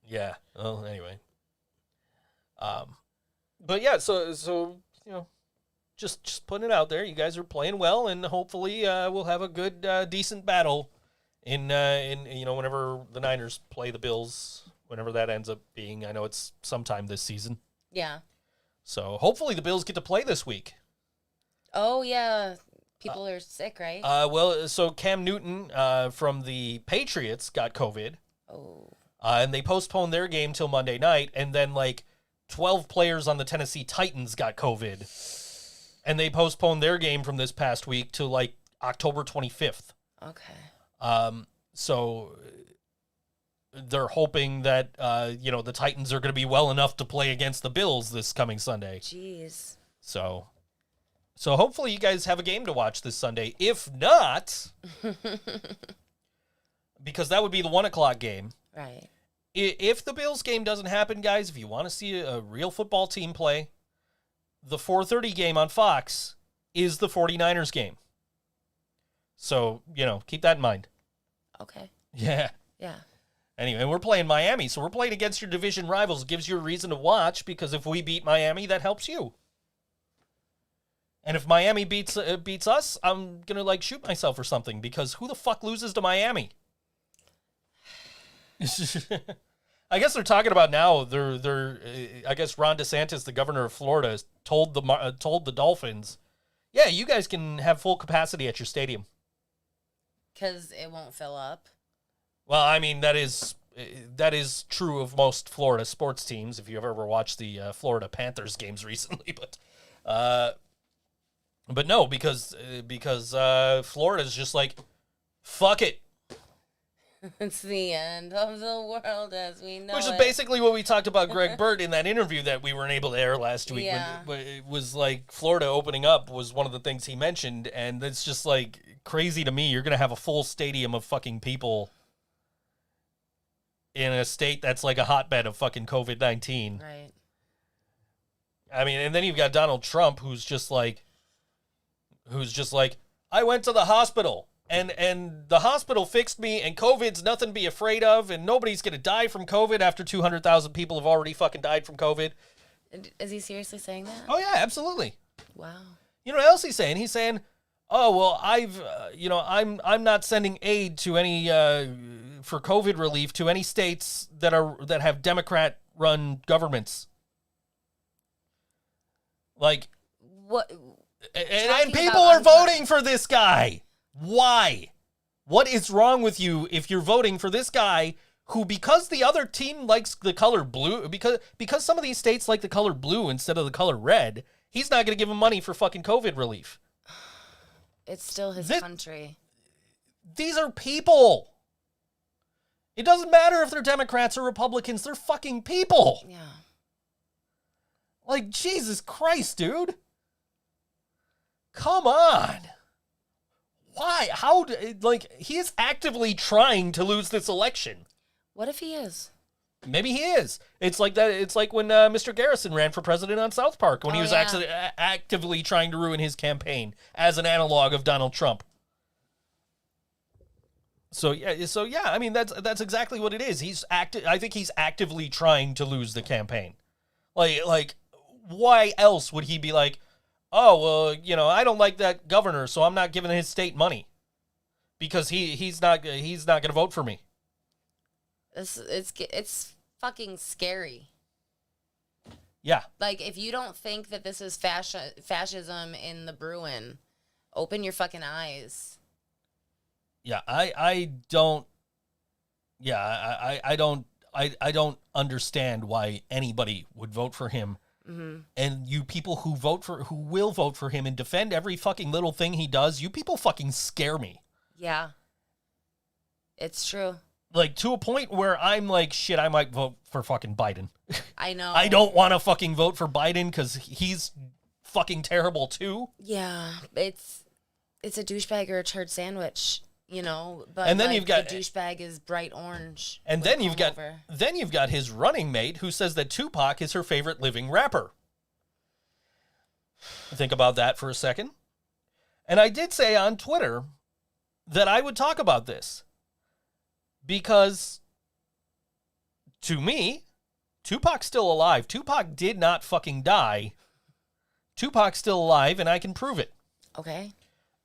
Yeah. Well, anyway. But yeah, so you know. Just putting it out there. You guys are playing well, and hopefully we'll have a good, decent battle in whenever the Niners play the Bills, whenever that ends up being. I know it's sometime this season. Yeah. So hopefully the Bills get to play this week. Oh, yeah. People are sick, right? Well, so Cam Newton from the Patriots got COVID. Oh. And they postponed their game till Monday night, and then like 12 players on the Tennessee Titans got COVID. And they postponed their game from this past week to like October 25th. Okay. So they're hoping that the Titans are going to be well enough to play against the Bills this coming Sunday. Jeez. So hopefully you guys have a game to watch this Sunday. If not, because that would be the 1:00 game. Right. If the Bills game doesn't happen, guys, if you want to see a real football team play, the 4:30 game on Fox is the 49ers game. So, keep that in mind. Okay. Yeah. Yeah. Anyway, we're playing Miami, so we're playing against your division rivals. It gives you a reason to watch, because if we beat Miami, that helps you. And if Miami beats us, I'm going to, shoot myself or something, because who the fuck loses to Miami? I guess they're talking about now. I guess Ron DeSantis, the governor of Florida, has told the Dolphins, yeah, you guys can have full capacity at your stadium. Because it won't fill up. Well, I mean, that is true of most Florida sports teams. If you've ever watched the Florida Panthers games recently, but no, because Florida's just like, fuck it. It's the end of the world as we know Which is it. basically what we talked about Greg Burt in that interview that we weren't able to air last week. Yeah. When it was like Florida opening up was one of the things he mentioned, and it's just like crazy to me. You're going to have a full stadium of fucking people in a state that's like a hotbed of fucking COVID-19. Right. I mean, and then you've got Donald Trump who's just like, I went to the hospital. And the hospital fixed me, and COVID's nothing to be afraid of, and nobody's going to die from COVID after 200,000 people have already fucking died from COVID. Is he seriously saying that? Oh, yeah, absolutely. Wow. You know what else he's saying? He's saying, oh, well, I'm not sending aid to any, for COVID relief to any states that have Democrat-run governments. Like, What? and people are voting for this guy. Why? What is wrong with you if you're voting for this guy who, because the other team likes the color blue, because some of these states like the color blue instead of the color red, he's not going to give them money for fucking COVID relief. It's still his country. These are people. It doesn't matter if they're Democrats or Republicans. They're fucking people. Yeah. Like, Jesus Christ, dude. Come on. Why? How? Like, he is actively trying to lose this election. What if he is? Maybe he is. It's like that. It's like when Mr. Garrison ran for president on South Park when he was actually actively trying to ruin his campaign as an analog of Donald Trump. So yeah. I mean, that's exactly what it is. I think he's actively trying to lose the campaign. Like, why else would he be like, oh, well, I don't like that governor, so I'm not giving his state money because he's not going to vote for me. It's fucking scary. Yeah. Like, if you don't think that this is fascism in the Bruin, open your fucking eyes. Yeah, I don't. Yeah, I don't understand why anybody would vote for him. Mm-hmm. And you people who will vote for him and defend every fucking little thing he does, you people fucking scare me. Yeah. It's true. Like, to a point where I'm like, shit, I might vote for fucking Biden. I know. I don't want to fucking vote for Biden because he's fucking terrible too. Yeah, it's a douchebag or a turd sandwich, But and then you've got the douchebag is bright orange. And then you've got his running mate who says that Tupac is her favorite living rapper. Think about that for a second. And I did say on Twitter that I would talk about this because, to me, Tupac's still alive. Tupac did not fucking die. Tupac's still alive, and I can prove it. Okay.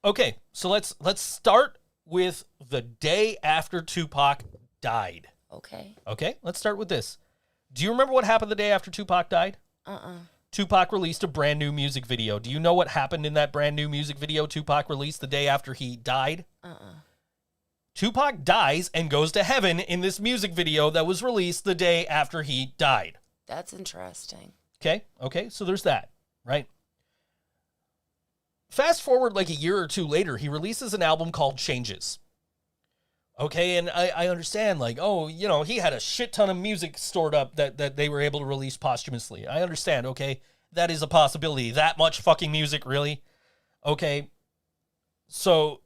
Okay, so let's start with the day after Tupac died. Okay, let's start with this. Do you remember what happened the day after Tupac died? Tupac released a brand new music video. Do you know what happened in that brand new music video Tupac released the day after he died? Tupac dies and goes to heaven in this music video that was released the day after he died. That's interesting. Okay, so there's that, right? Fast forward like a year or two later, he releases an album called Changes. Okay, and I understand, like, oh, he had a shit ton of music stored up that they were able to release posthumously. I understand, okay? That is a possibility. That much fucking music, really? Okay, so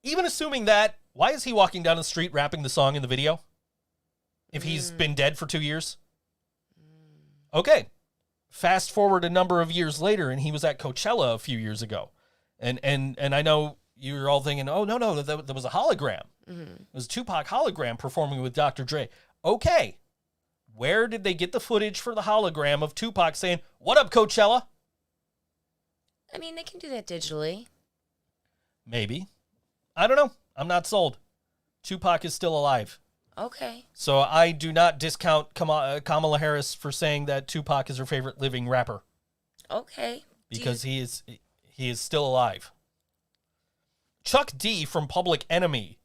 even assuming that, why is he walking down the street rapping the song in the video? If he's been dead for 2 years? Okay. Fast forward a number of years later, and he was at Coachella a few years ago. And I know you're all thinking, oh, no, that was a hologram. Mm-hmm. It was a Tupac hologram performing with Dr. Dre. Okay. Where did they get the footage for the hologram of Tupac saying, what up, Coachella? I mean, they can do that digitally. Maybe. I don't know. I'm not sold. Tupac is still alive. Okay. So I do not discount Kamala Harris for saying that Tupac is her favorite living rapper. Okay. Because he is still alive. Chuck D from Public Enemy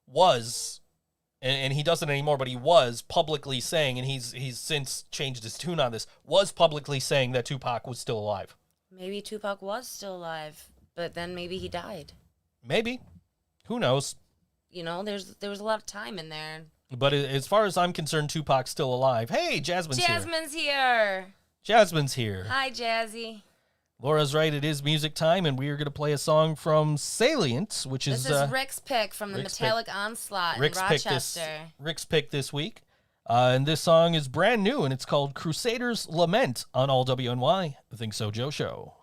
was, and he doesn't anymore, but he was publicly saying, and he's since changed his tune on this, was publicly saying that Tupac was still alive. Maybe Tupac was still alive, but then maybe he died. Maybe. Who knows? there was a lot of time in there. But as far as I'm concerned, Tupac's still alive. Hey, Jasmine's here. Jasmine's here. Hi, Jazzy. Laura's right. It is music time, and we are going to play a song from Salient, which is... This is Rick's pick from the Metallic Onslaught in Rochester. Rick's pick this week. And this song is brand new, and it's called Crusader's Lament on All WNY, the ThinkSoJoE Show.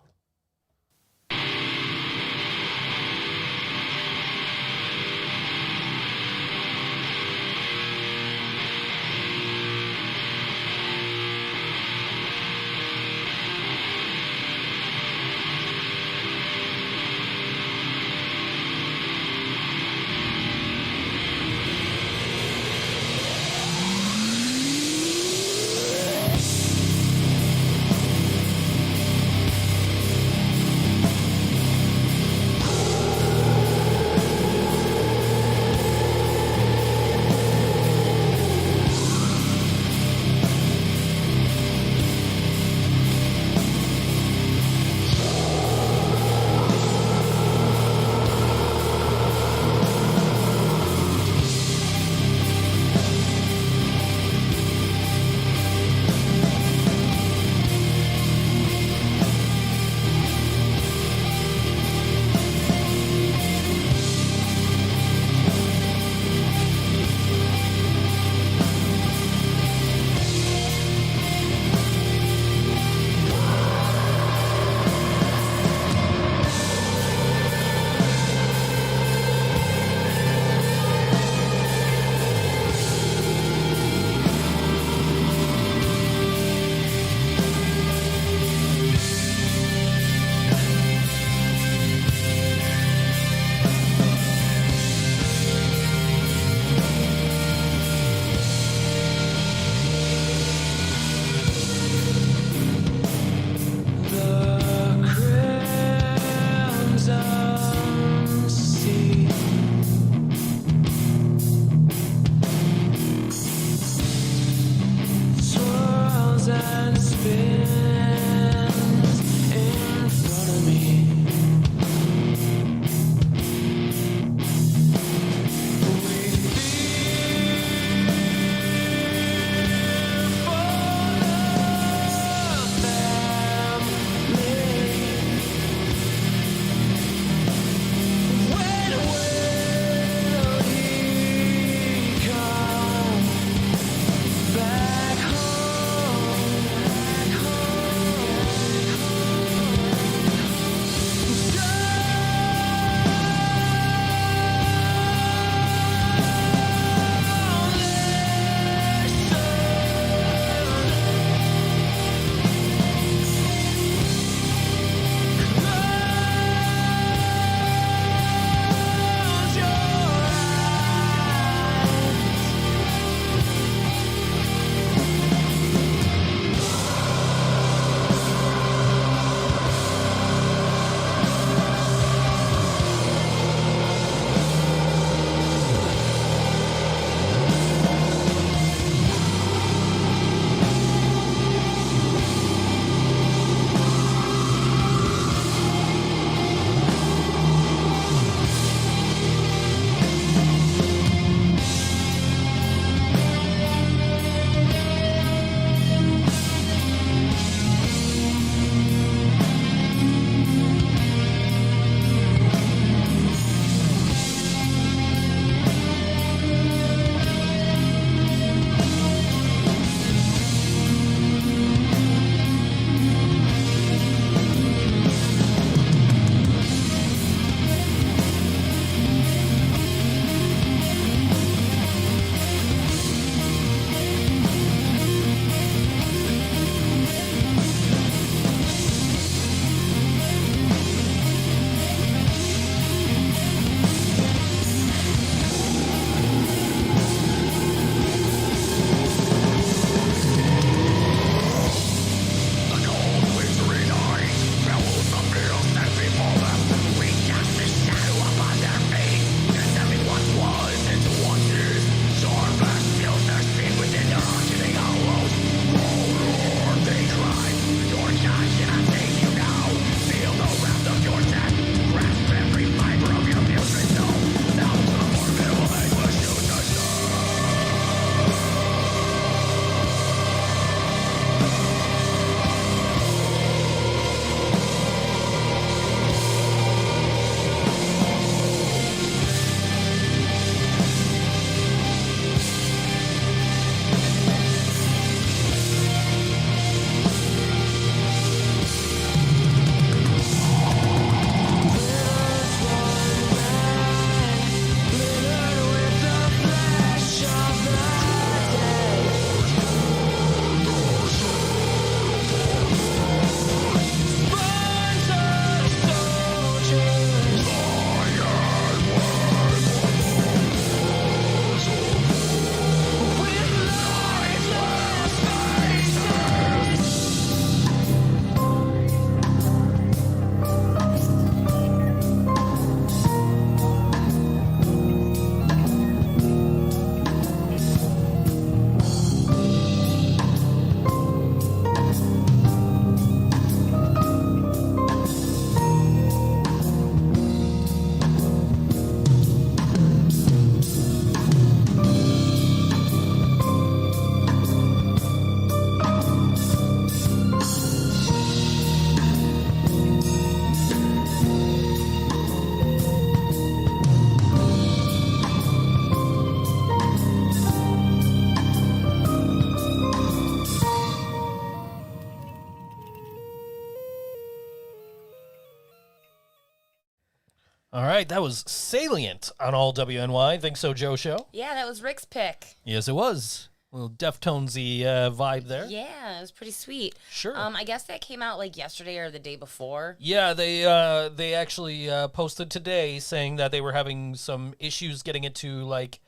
All right, that was Salient on all WNY. ThinkSoJoE Show. Yeah, that was Rick's pick. Yes, it was. A little Deftonesy vibe there. Yeah, it was pretty sweet. Sure. I guess that came out like yesterday or the day before. Yeah, they actually posted today saying that they were having some issues getting it to like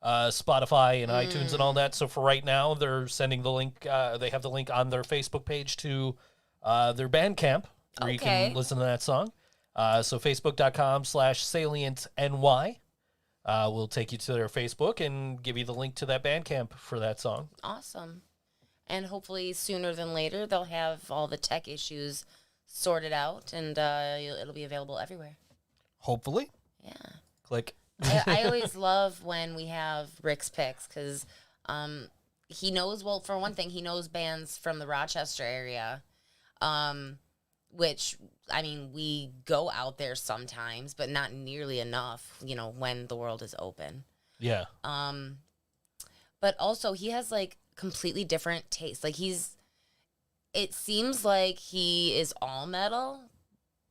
Spotify and iTunes and all that. So for right now, they're sending the link. They have the link on their Facebook page to their Bandcamp where you can listen to that song. So facebook.com/salientny will take you to their Facebook and give you the link to that Bandcamp for that song. Awesome. And hopefully sooner than later, they'll have all the tech issues sorted out and it'll be available everywhere. Hopefully. Yeah. Click. I always love when we have Rick's picks because he knows, well, for one thing, he knows bands from the Rochester area, which, I mean, we go out there sometimes, but not nearly enough, you know, when the world is open. Yeah. But also, he has, like, completely different tastes. Like, it seems like he is all metal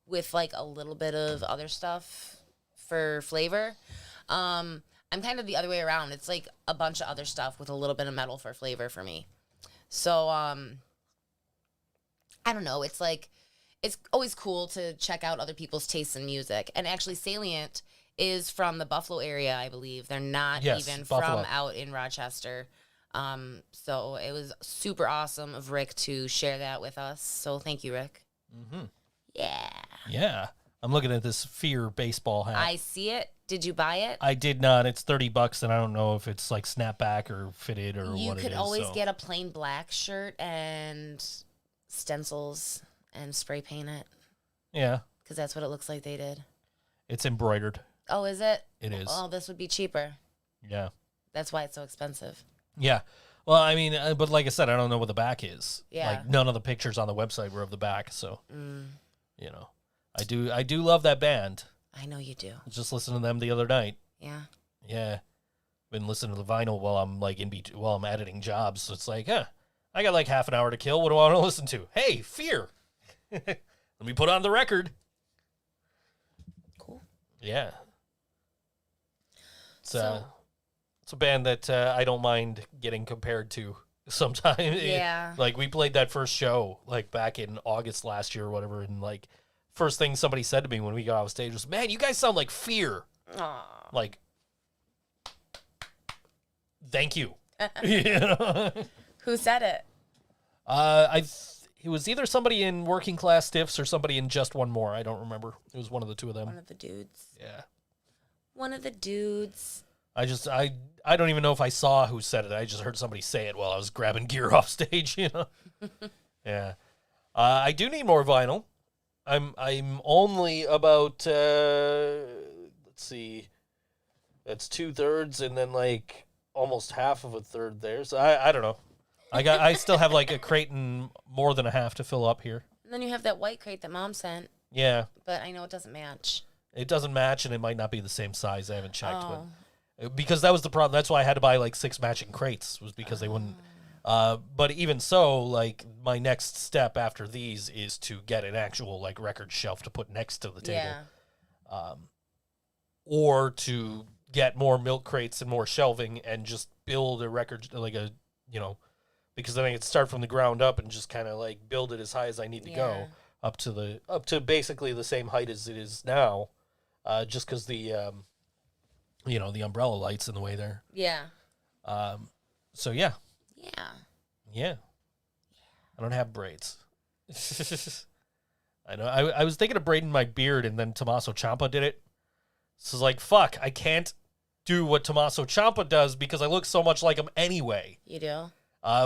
with, like, a little bit of other stuff for flavor. I'm kind of the other way around. It's like a bunch of other stuff with a little bit of metal for flavor for me. So, I don't know. It's like, it's always cool to check out other people's tastes in music. And actually, Salient is from the Buffalo area, I believe. They're not even Buffalo. from out in Rochester. So it was super awesome of Rick to share that with us. So thank you, Rick. Mm-hmm. Yeah. Yeah. I'm looking at this Fear baseball hat. I see it. Did you buy it? I did not. It's $30, and I don't know if it's like snapback or fitted or what it is. You could always get a plain black shirt and stencils and spray paint it. Yeah. Because that's what it looks like they did. It's embroidered. Oh, is it? It is. Oh, this would be cheaper. Yeah. That's why it's so expensive. Yeah. Well, I mean, but like I said, I don't know what the back is. Yeah. Like, none of the pictures on the website were of the back, so, you know. I do love that band. I know you do. I just listened to them the other night. Yeah. Yeah. Been listening to the vinyl while I'm like while I'm editing jobs. So it's like, I got like half an hour to kill. What do I want to listen to? Hey, Fear. Let me put on the record. Cool. Yeah. It's a band that I don't mind getting compared to sometimes. Yeah. Like we played that first show like back in August last year or whatever, and like first thing somebody said to me when we got off stage was, "Man, you guys sound like Fear." Aww. Like, thank you. You know? Who said it? It was either somebody in Working Class Stiffs or somebody in Just One More. I don't remember. It was one of the two of them. One of the dudes. Yeah. One of the dudes. I don't even know if I saw who said it. I just heard somebody say it while I was grabbing gear off stage, you know? Yeah. I do need more vinyl. I'm only about, let's see, that's 2/3 and then like almost half of a third there. So I don't know. I still have like a crate and more than a half to fill up here. And then you have that white crate that Mom sent. Yeah. But I know it doesn't match. It doesn't match, and it might not be the same size. I haven't checked, Oh. but because that was the problem. That's why I had to buy like 6 matching crates, was because they wouldn't. But even so, like my next step after these is to get an actual like record shelf to put next to the table, or to get more milk crates and more shelving and just build a record like a because then I can start from the ground up and just kind of like build it as high as I need to go up to basically the same height as it is now, just because the the umbrella lights in the way there. Yeah. So yeah. Yeah. I don't have braids. I know. I was thinking of braiding my beard, and then Tommaso Ciampa did it. So it's like, fuck, I can't do what Tommaso Ciampa does because I look so much like him anyway. You do?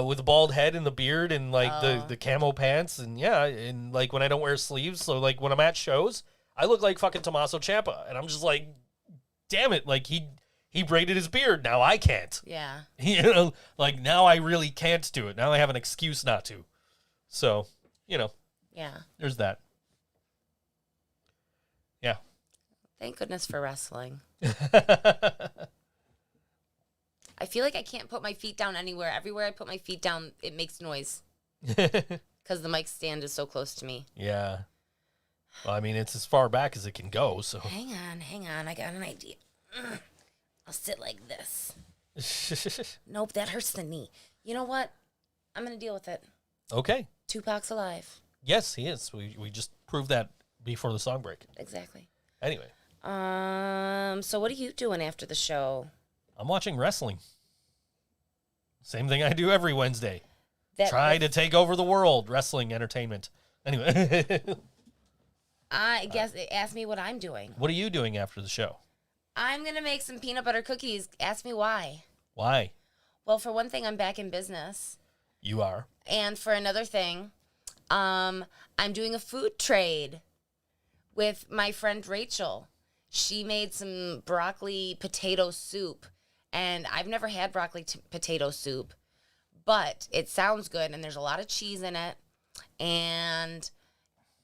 With the bald head and the beard and like the camo pants and and like when I don't wear sleeves, so like when I'm at shows, I look like fucking Tommaso Ciampa, and I'm just like, damn it, like he braided his beard, now I can't. Yeah. Like now I really can't do it. Now I have an excuse not to. So, Yeah. there's that. Yeah. Thank goodness for wrestling. I feel like I can't put my feet down anywhere. Everywhere I put my feet down, it makes noise. Because the mic stand is so close to me. Yeah. Well, I mean, it's as far back as it can go, so. Hang on. I got an idea. I'll sit like this. Nope, that hurts the knee. You know what? I'm going to deal with it. Okay. Tupac's alive. Yes, he is. We just proved that before the song break. Exactly. Anyway. So what are you doing after the show? I'm watching wrestling. Same thing I do every Wednesday. Try to take over the world. Wrestling entertainment. Anyway. I guess ask me what I'm doing. What are you doing after the show? I'm going to make some peanut butter cookies. Ask me why. Why? Well, for one thing, I'm back in business. You are. And for another thing, I'm doing a food trade with my friend Rachel. She made some broccoli potato soup, and I've never had broccoli potato soup, but it sounds good, and there's a lot of cheese in it, and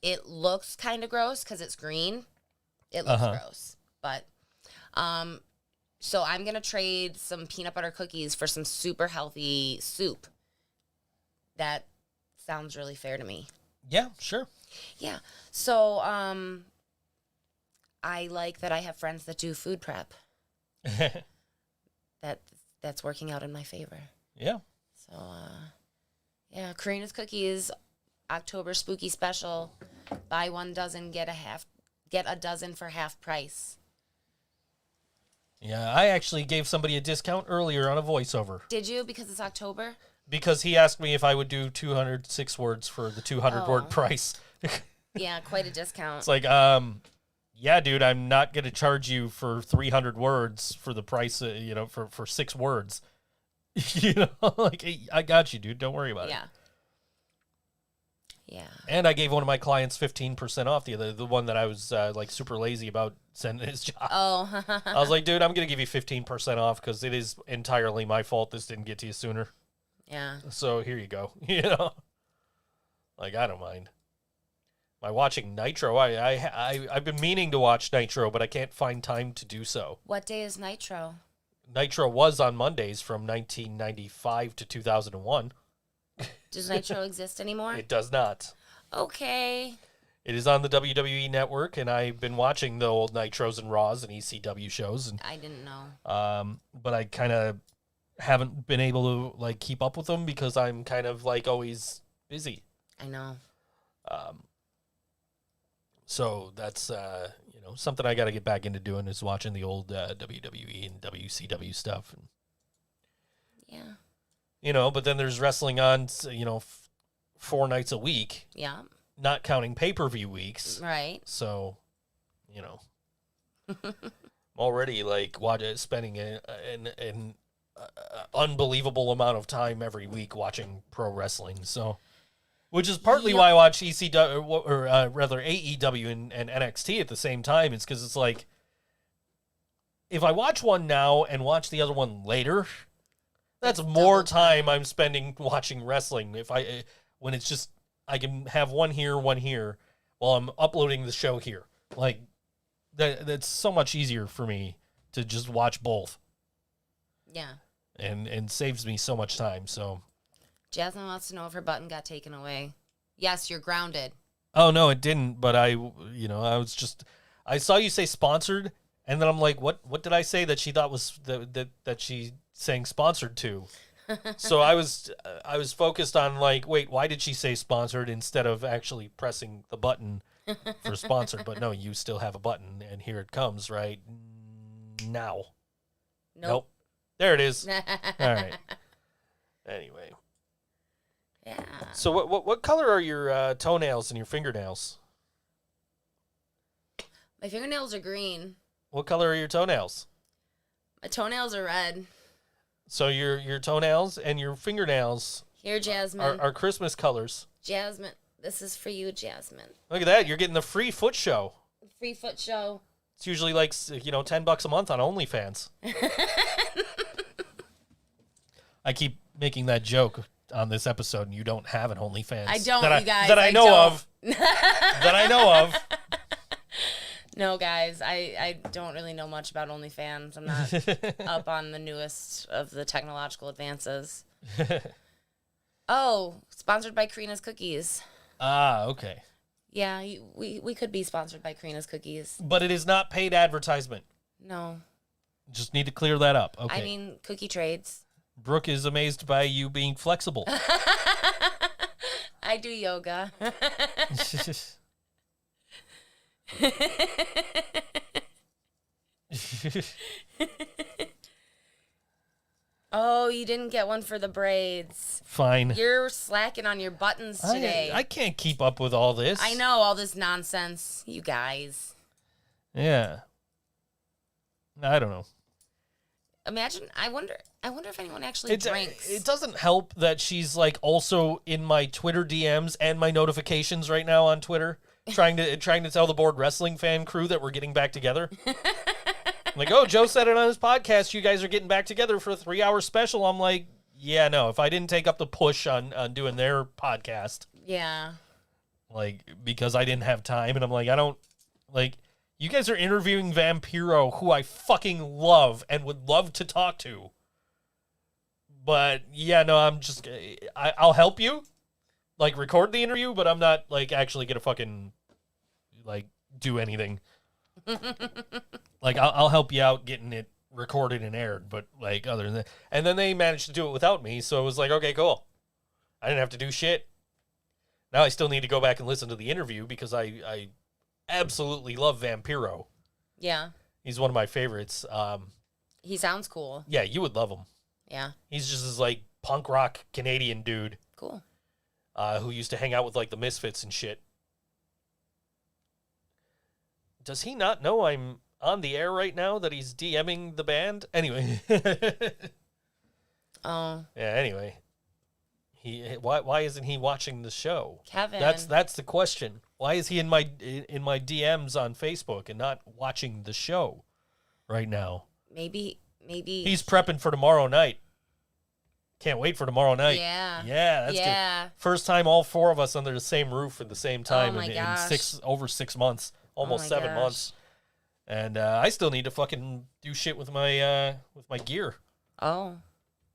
it looks kind of gross because it's green. It looks gross, but so I'm going to trade some peanut butter cookies for some super healthy soup. That sounds really fair to me. Yeah, sure. Yeah. So, I like that I have friends that do food prep. That's working out in my favor. Yeah. So, yeah, Karina's Cookies, October spooky special. Buy 1 dozen, get a dozen for half price. Yeah, I actually gave somebody a discount earlier on a voiceover. Did you? Because it's October? Because he asked me if I would do 206 words for the 200-word price. Yeah, quite a discount. It's like, yeah, dude, I'm not going to charge you for 300 words for the price, for 6 words. Like, hey, I got you, dude. Don't worry about it. Yeah. And I gave one of my clients 15% off, the one that I was, super lazy about sending his job. Oh. I was like, dude, I'm going to give you 15% off because it is entirely my fault this didn't get to you sooner. Yeah. So here you go. Like, I don't mind. Am I watching Nitro? I've been meaning to watch Nitro, but I can't find time to do so. What day is Nitro? Nitro was on Mondays from 1995 to 2001. Does Nitro exist anymore? It does not. Okay. It is on the WWE Network, and I've been watching the old Nitros and Raws and ECW shows. And I didn't know. but I kind of haven't been able to like keep up with them because I'm kind of like always busy. I know. So that's something I got to get back into doing is watching the old WWE and WCW stuff. And, yeah. But then there's wrestling on 4 nights a week. Yeah. Not counting pay-per-view weeks. Right. So, I'm already like spending an unbelievable amount of time every week watching pro wrestling. So, which is partly why I watch ECW or rather AEW and NXT at the same time. It's because it's like if I watch one now and watch the other one later, that's more time I'm spending watching wrestling. When it's just I can have one here while I'm uploading the show here. Like that's so much easier for me to just watch both. Yeah. And saves me so much time. So Jasmine wants to know if her button got taken away. Yes, you're grounded. Oh no, it didn't, but I saw you say sponsored and then I'm like, what did I say that she thought was that she sang sponsored to? So I was focused on like, wait, why did she say sponsored instead of actually pressing the button for sponsored? But no, you still have a button, and here it comes right now. Nope. There it is. All right. Anyway. Yeah. So what color are your toenails and your fingernails? My fingernails are green. What color are your toenails? My toenails are red. So your toenails and your fingernails Here, Jasmine. are Christmas colors. Jasmine, this is for you, Jasmine. Look at that. You're getting the free foot show. Free foot show. It's usually like, $10 a month on OnlyFans. I keep making that joke on this episode, and you don't have an OnlyFans. I don't, you guys. That I know of. That I know of. No, guys, I don't really know much about OnlyFans. I'm not up on the newest of the technological advances. Oh, sponsored by Karina's Cookies. Ah, okay. Yeah, we could be sponsored by Karina's Cookies. But it is not paid advertisement. No. Just need to clear that up. Okay. I mean, cookie trades. Brooke is amazed by you being flexible. I do yoga. Oh, you didn't get one for the braids. Fine. You're slacking on your buttons today. I can't keep up with all this. I know all this nonsense, you guys. Yeah. I don't know. Imagine, I wonder if anyone actually drinks. It doesn't help that she's like also in my Twitter DMs and my notifications right now on Twitter, trying to tell the Board Wrestling fan crew that we're getting back together. I'm like, oh, Joe said it on his podcast. You guys are getting back together for a 3-hour special. I'm like, yeah, no. If I didn't take up the push on doing their podcast, Yeah. like because I didn't have time, and I'm like, I don't like. You guys are interviewing Vampiro, who I fucking love and would love to talk to. But yeah, no, I'm just I'll help you, like record the interview, but I'm not like actually gonna fucking like do anything. Like I'll help you out getting it recorded and aired, but like other than that, and then they managed to do it without me, so it was like, okay, cool. I didn't have to do shit. Now I still need to go back and listen to the interview because I absolutely love Vampiro. Yeah. He's one of my favorites. He sounds cool. Yeah, you would love him. Yeah. He's just this like punk rock Canadian dude. Cool. Who used to hang out with like the Misfits and shit. Does he not know I'm on the air right now that he's DMing the band? Anyway. Oh. Yeah, anyway. Why isn't he watching the show? Kevin. That's the question. Why is he in my DMs on Facebook and not watching the show right now? Maybe He's prepping for tomorrow night. Can't wait for tomorrow night. Yeah. Yeah, that's good. First time all four of us under the same roof at the same time in over 6 months, almost 7 months. And I still need to fucking do shit with my gear. Oh.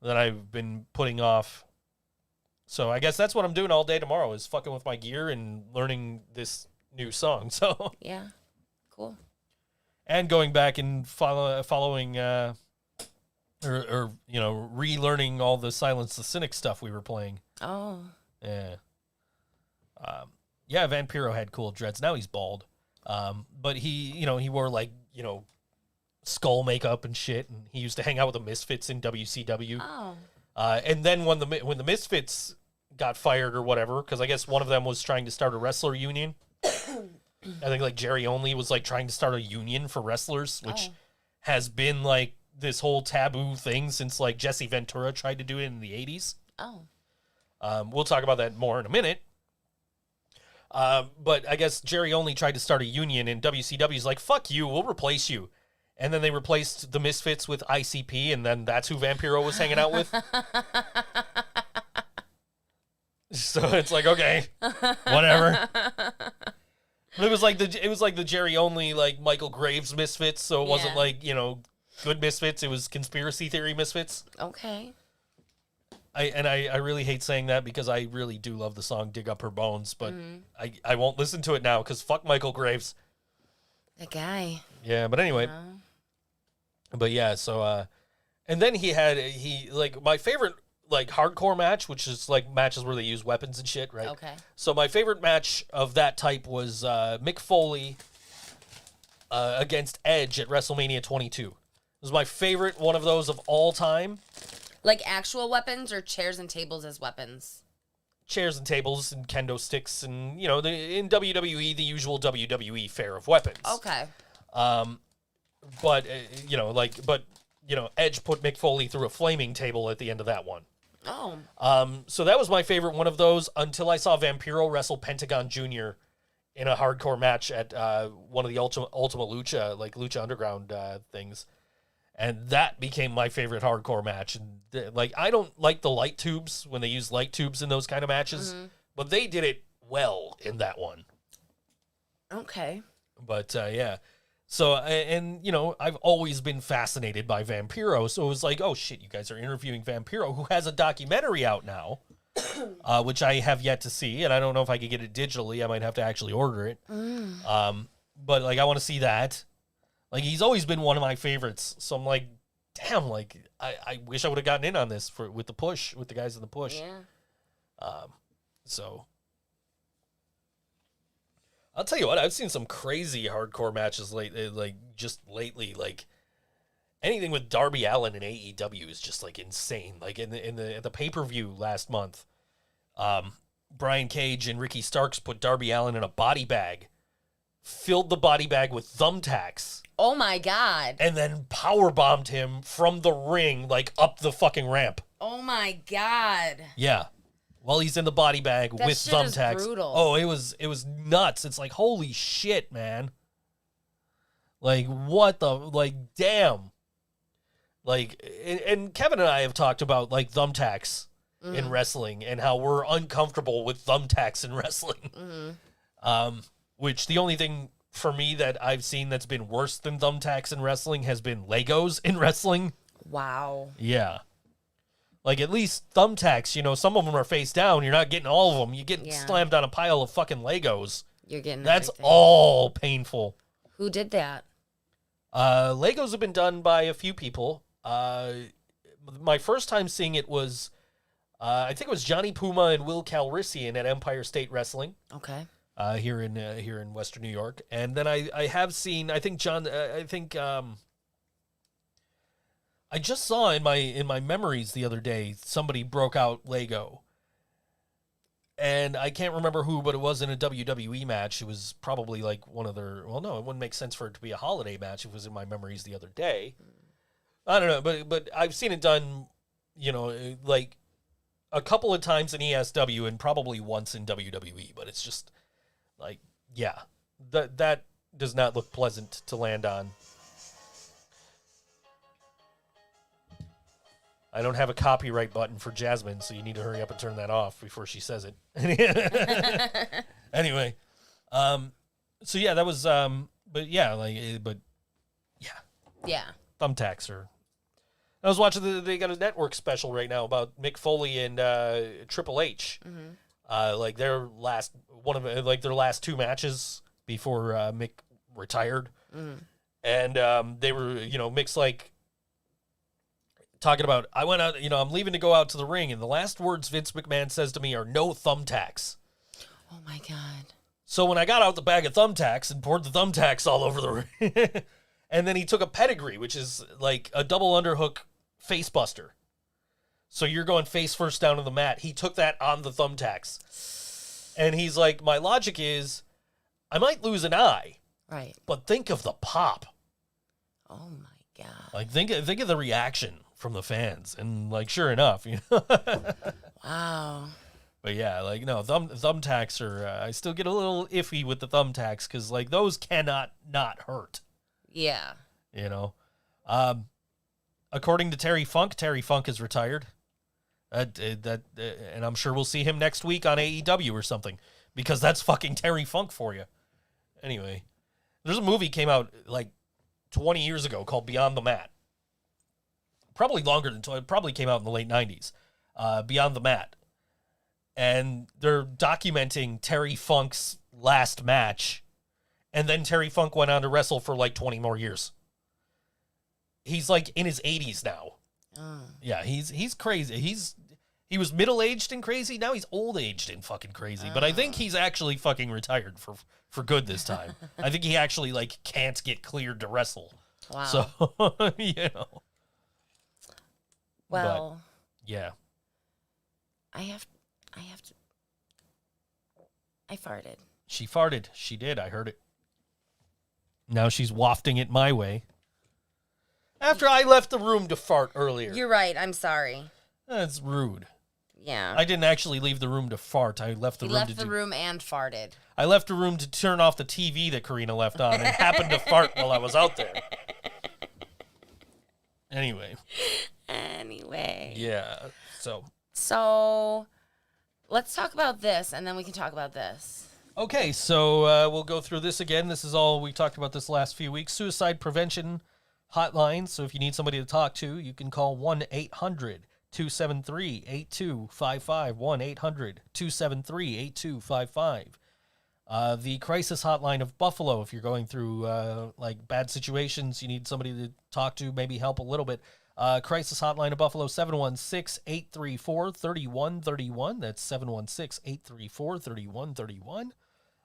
That I've been putting off. So I guess that's what I'm doing all day tomorrow is fucking with my gear and learning this new song. So yeah, cool. And going back and following or relearning all the Silence the Cynic stuff we were playing. Oh. Yeah. Yeah, Vampiro had cool dreads. Now he's bald. But he wore like, skull makeup and shit, and he used to hang out with the Misfits in WCW. Oh. And then when the Misfits got fired or whatever, because I guess one of them was trying to start a wrestler union. I think like Jerry Only was like trying to start a union for wrestlers, which has been like this whole taboo thing since like Jesse Ventura tried to do it in the 80s. Oh. We'll talk about that more in a minute. But I guess Jerry Only tried to start a union, and WCW's like, fuck you, we'll replace you. And then they replaced the Misfits with ICP, and then that's who Vampiro was hanging out with. So it's like, okay, whatever. It was like the Jerry Only, like Michael Graves Misfits, so it wasn't like, good Misfits, it was conspiracy theory Misfits. Okay. I really hate saying that because I really do love the song Dig Up Her Bones, but I won't listen to it now because fuck Michael Graves. That guy. Yeah, but anyway. But yeah, so and then my favorite like hardcore match, which is like matches where they use weapons and shit, right? Okay. So my favorite match of that type was Mick Foley against Edge at WrestleMania 22. It was my favorite one of those of all time. Like actual weapons or chairs and tables as weapons? Chairs and tables and kendo sticks and, in WWE, the usual WWE fare of weapons. Okay. But, Edge put Mick Foley through a flaming table at the end of that one. Oh. So that was my favorite one of those until I saw Vampiro wrestle Pentagon Jr. in a hardcore match at one of the Ultima Lucha, like Lucha Underground things. And that became my favorite hardcore match. And I don't like the light tubes when they use light tubes in those kind of matches, but they did it well in that one. Okay. But yeah. So, I've always been fascinated by Vampiro. So it was like, oh shit, you guys are interviewing Vampiro, who has a documentary out now. which I have yet to see, and I don't know if I could get it digitally. I might have to actually order it. But like, I want to see that. Like, he's always been one of my favorites, so I'm like, damn, like, I wish I would have gotten in on this with the push, with the guys in the push. Yeah. So I'll tell you what, I've seen some crazy hardcore matches lately, like just lately, like anything with Darby Allin and AEW is just like insane. Like in the pay-per-view last month, Brian Cage and Ricky Starks put Darby Allin in a body bag, filled the body bag with thumbtacks. Oh my God. And then powerbombed him from the ring, like up the fucking ramp. Oh my God. Yeah. While he's in the body bag That with shit is thumbtacks. brutal. Oh, it was nuts. It's like, holy shit, man. Like, what the, like, damn. Like, and Kevin and I have talked about, like, thumbtacks in wrestling and how we're uncomfortable with thumbtacks in wrestling. Which the only thing for me that I've seen that's been worse than thumbtacks in wrestling has been Legos in wrestling. Wow. Yeah. Like, at least thumbtacks, you know, some of them are face down. You're not getting all of them. You get slammed on a pile of fucking Legos. You're getting That's everything. all painful. Who did that? Legos have been done by a few people. My first time seeing it was, I think it was Johnny Puma and Will Calrissian at Empire State Wrestling. Okay. Here in Western New York. And then I have seen, I think I just saw in my memories the other day, somebody broke out Lego. And I can't remember who, but it was in a WWE match. It was probably like one of their, well, no, it wouldn't make sense for it to be a holiday match. It was in my memories the other day. I don't know, but I've seen it done, you know, like a couple of times in ESW and probably once in WWE, but it's just like, yeah, that does not look pleasant to land on. I don't have a copyright button for Jasmine, so you need to hurry up and turn that off before she says it. Anyway, so yeah, that was, but yeah, Yeah. thumbtacks are. I was watching they got a network special right now about Mick Foley and Triple H. Like their last their last two matches before Mick retired, and they were, you know, Mick's like talking about, I went out, you know, I'm leaving to go out to the ring, and the last words Vince McMahon says to me are no thumbtacks. Oh my God. So when I got out the bag of thumbtacks and poured the thumbtacks all over the ring, and then he took a pedigree, which is like a double underhook face buster. So you're going face first down to the mat. He took that on the thumbtacks. And he's like, my logic is, I might lose an eye, Right. but think of the pop. Oh my God. Like, think of the reaction from the fans. And, like, sure enough, you know. Wow. But, yeah, like, no, thumbtacks are, I still get a little iffy with the thumbtacks because, like, those cannot not hurt, Yeah. you know. According to Terry Funk is retired. And I'm sure we'll see him next week on AEW or something, because that's fucking Terry Funk for you. Anyway, there's a movie came out like 20 years ago called Beyond the Mat. Probably longer than it probably came out in the late 90s. Beyond the Mat. And they're documenting Terry Funk's last match. And then Terry Funk went on to wrestle for like 20 more years. He's like in his 80s now. Yeah, he's crazy. He was middle-aged and crazy. Now he's old-aged and fucking crazy. But I think he's actually fucking retired for good this time. I think he actually like can't get cleared to wrestle. Wow. So, you know. Well, Yeah. I have to. I farted. She farted. She did. I heard it. Now she's wafting it my way. After I left the room to fart earlier. You're right. I'm sorry. That's rude. Yeah. I didn't actually leave the room to fart. I left the He room left the room and farted. I left the room to turn off the TV that Karina left on and happened to fart while I was out there. Anyway. Yeah. So, let's talk about this, and then we can talk about this. Okay, so we'll go through this again. This is all we talked about this last few weeks. Suicide prevention hotline. So if you need somebody to talk to, you can call 1-800 1-800-273-8255. 1-800-273-8255. The crisis hotline of Buffalo, if you're going through like bad situations, you need somebody to talk to, maybe help a little bit. Crisis hotline of Buffalo, 716-834-3131. That's 716-834-3131.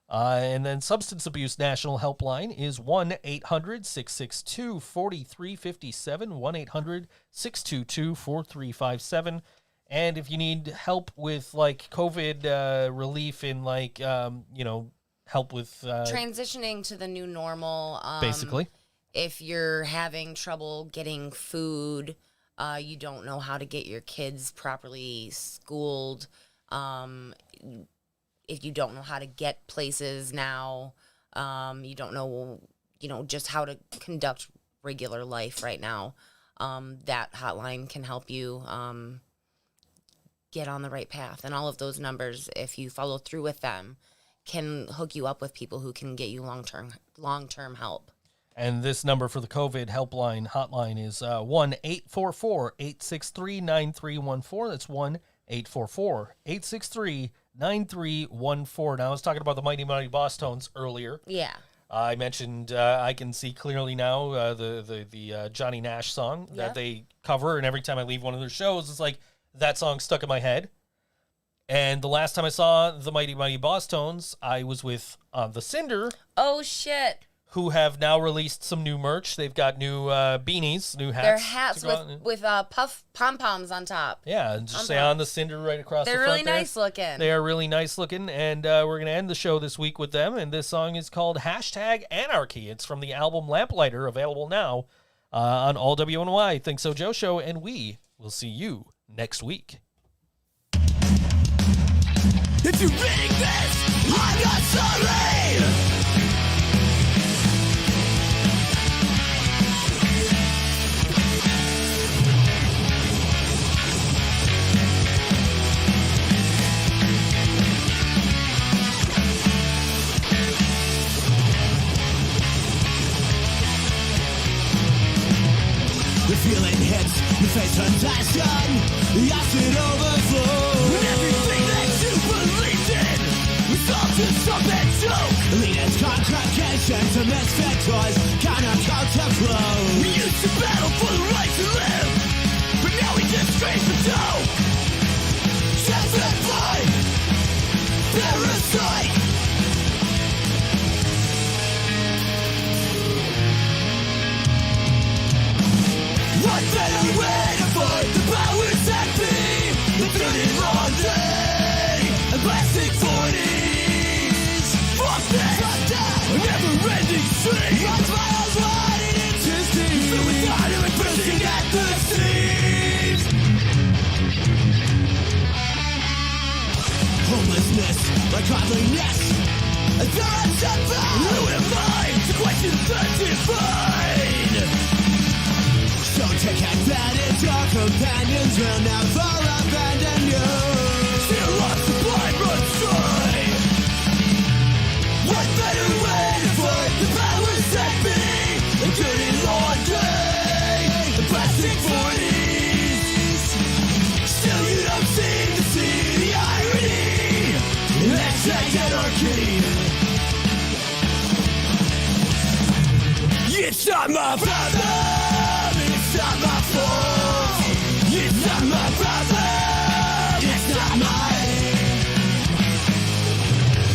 And then Substance Abuse National Helpline is 1-800-662-4357, 1-800-622-4357. And if you need help with, like, COVID relief in, like, help with... transitioning to the new normal. Basically. If you're having trouble getting food, you don't know how to get your kids properly schooled, if you don't know how to get places now, you don't know, just how to conduct regular life right now, that hotline can help you get on the right path. And all of those numbers, if you follow through with them, can hook you up with people who can get you long-term help. And this number for the COVID helpline hotline is 1-844-863-9314. That's 1-844-863-9314. Now, I was talking about the Mighty Mighty Boss Tones earlier. Yeah. I mentioned I Can See Clearly Now, the Johnny Nash song that they cover, and every time I leave one of their shows, it's like that song stuck in my head. And the last time I saw the Mighty Mighty Boss Tones, I was with the Cinder. Oh, shit. Who have now released some new merch. They've got new beanies, new hats. They're hats with puff pom-poms on top. Yeah, and just say on the Cinder right across the front. They're really nice looking. They are really nice looking, and we're going to end the show this week with them, and this song is called #Anarchy. It's from the album Lamplighter, available now on all WNY, ThinkSoJoE Show, and we will see you next week. If you're reading this, I'm not sorry! The feeling hits, your face turns action, the acid overflows. And everything that you believed in was all just something joke. Leaders, congregations, and misfit toys, counter to flow. We used to battle for the right to live, but now we just scrape the dough. Gentrified, parasite. What better way to fight the powers that be? The dirty laundry and plastic 40s. Fuck this! A never-ending stream. That's why I was riding into steam. Filled with honor and bursting at the seams. Homelessness, like godliness. There are some Who am I to question the divine? Don't take advantage, your companions will never abandon you. Still lost the blind runs dry. What better way to fight the powers that be? The dirty laundry, the plastic 40s. Still you don't seem to see the irony. #Anarchy. It's time, my brother.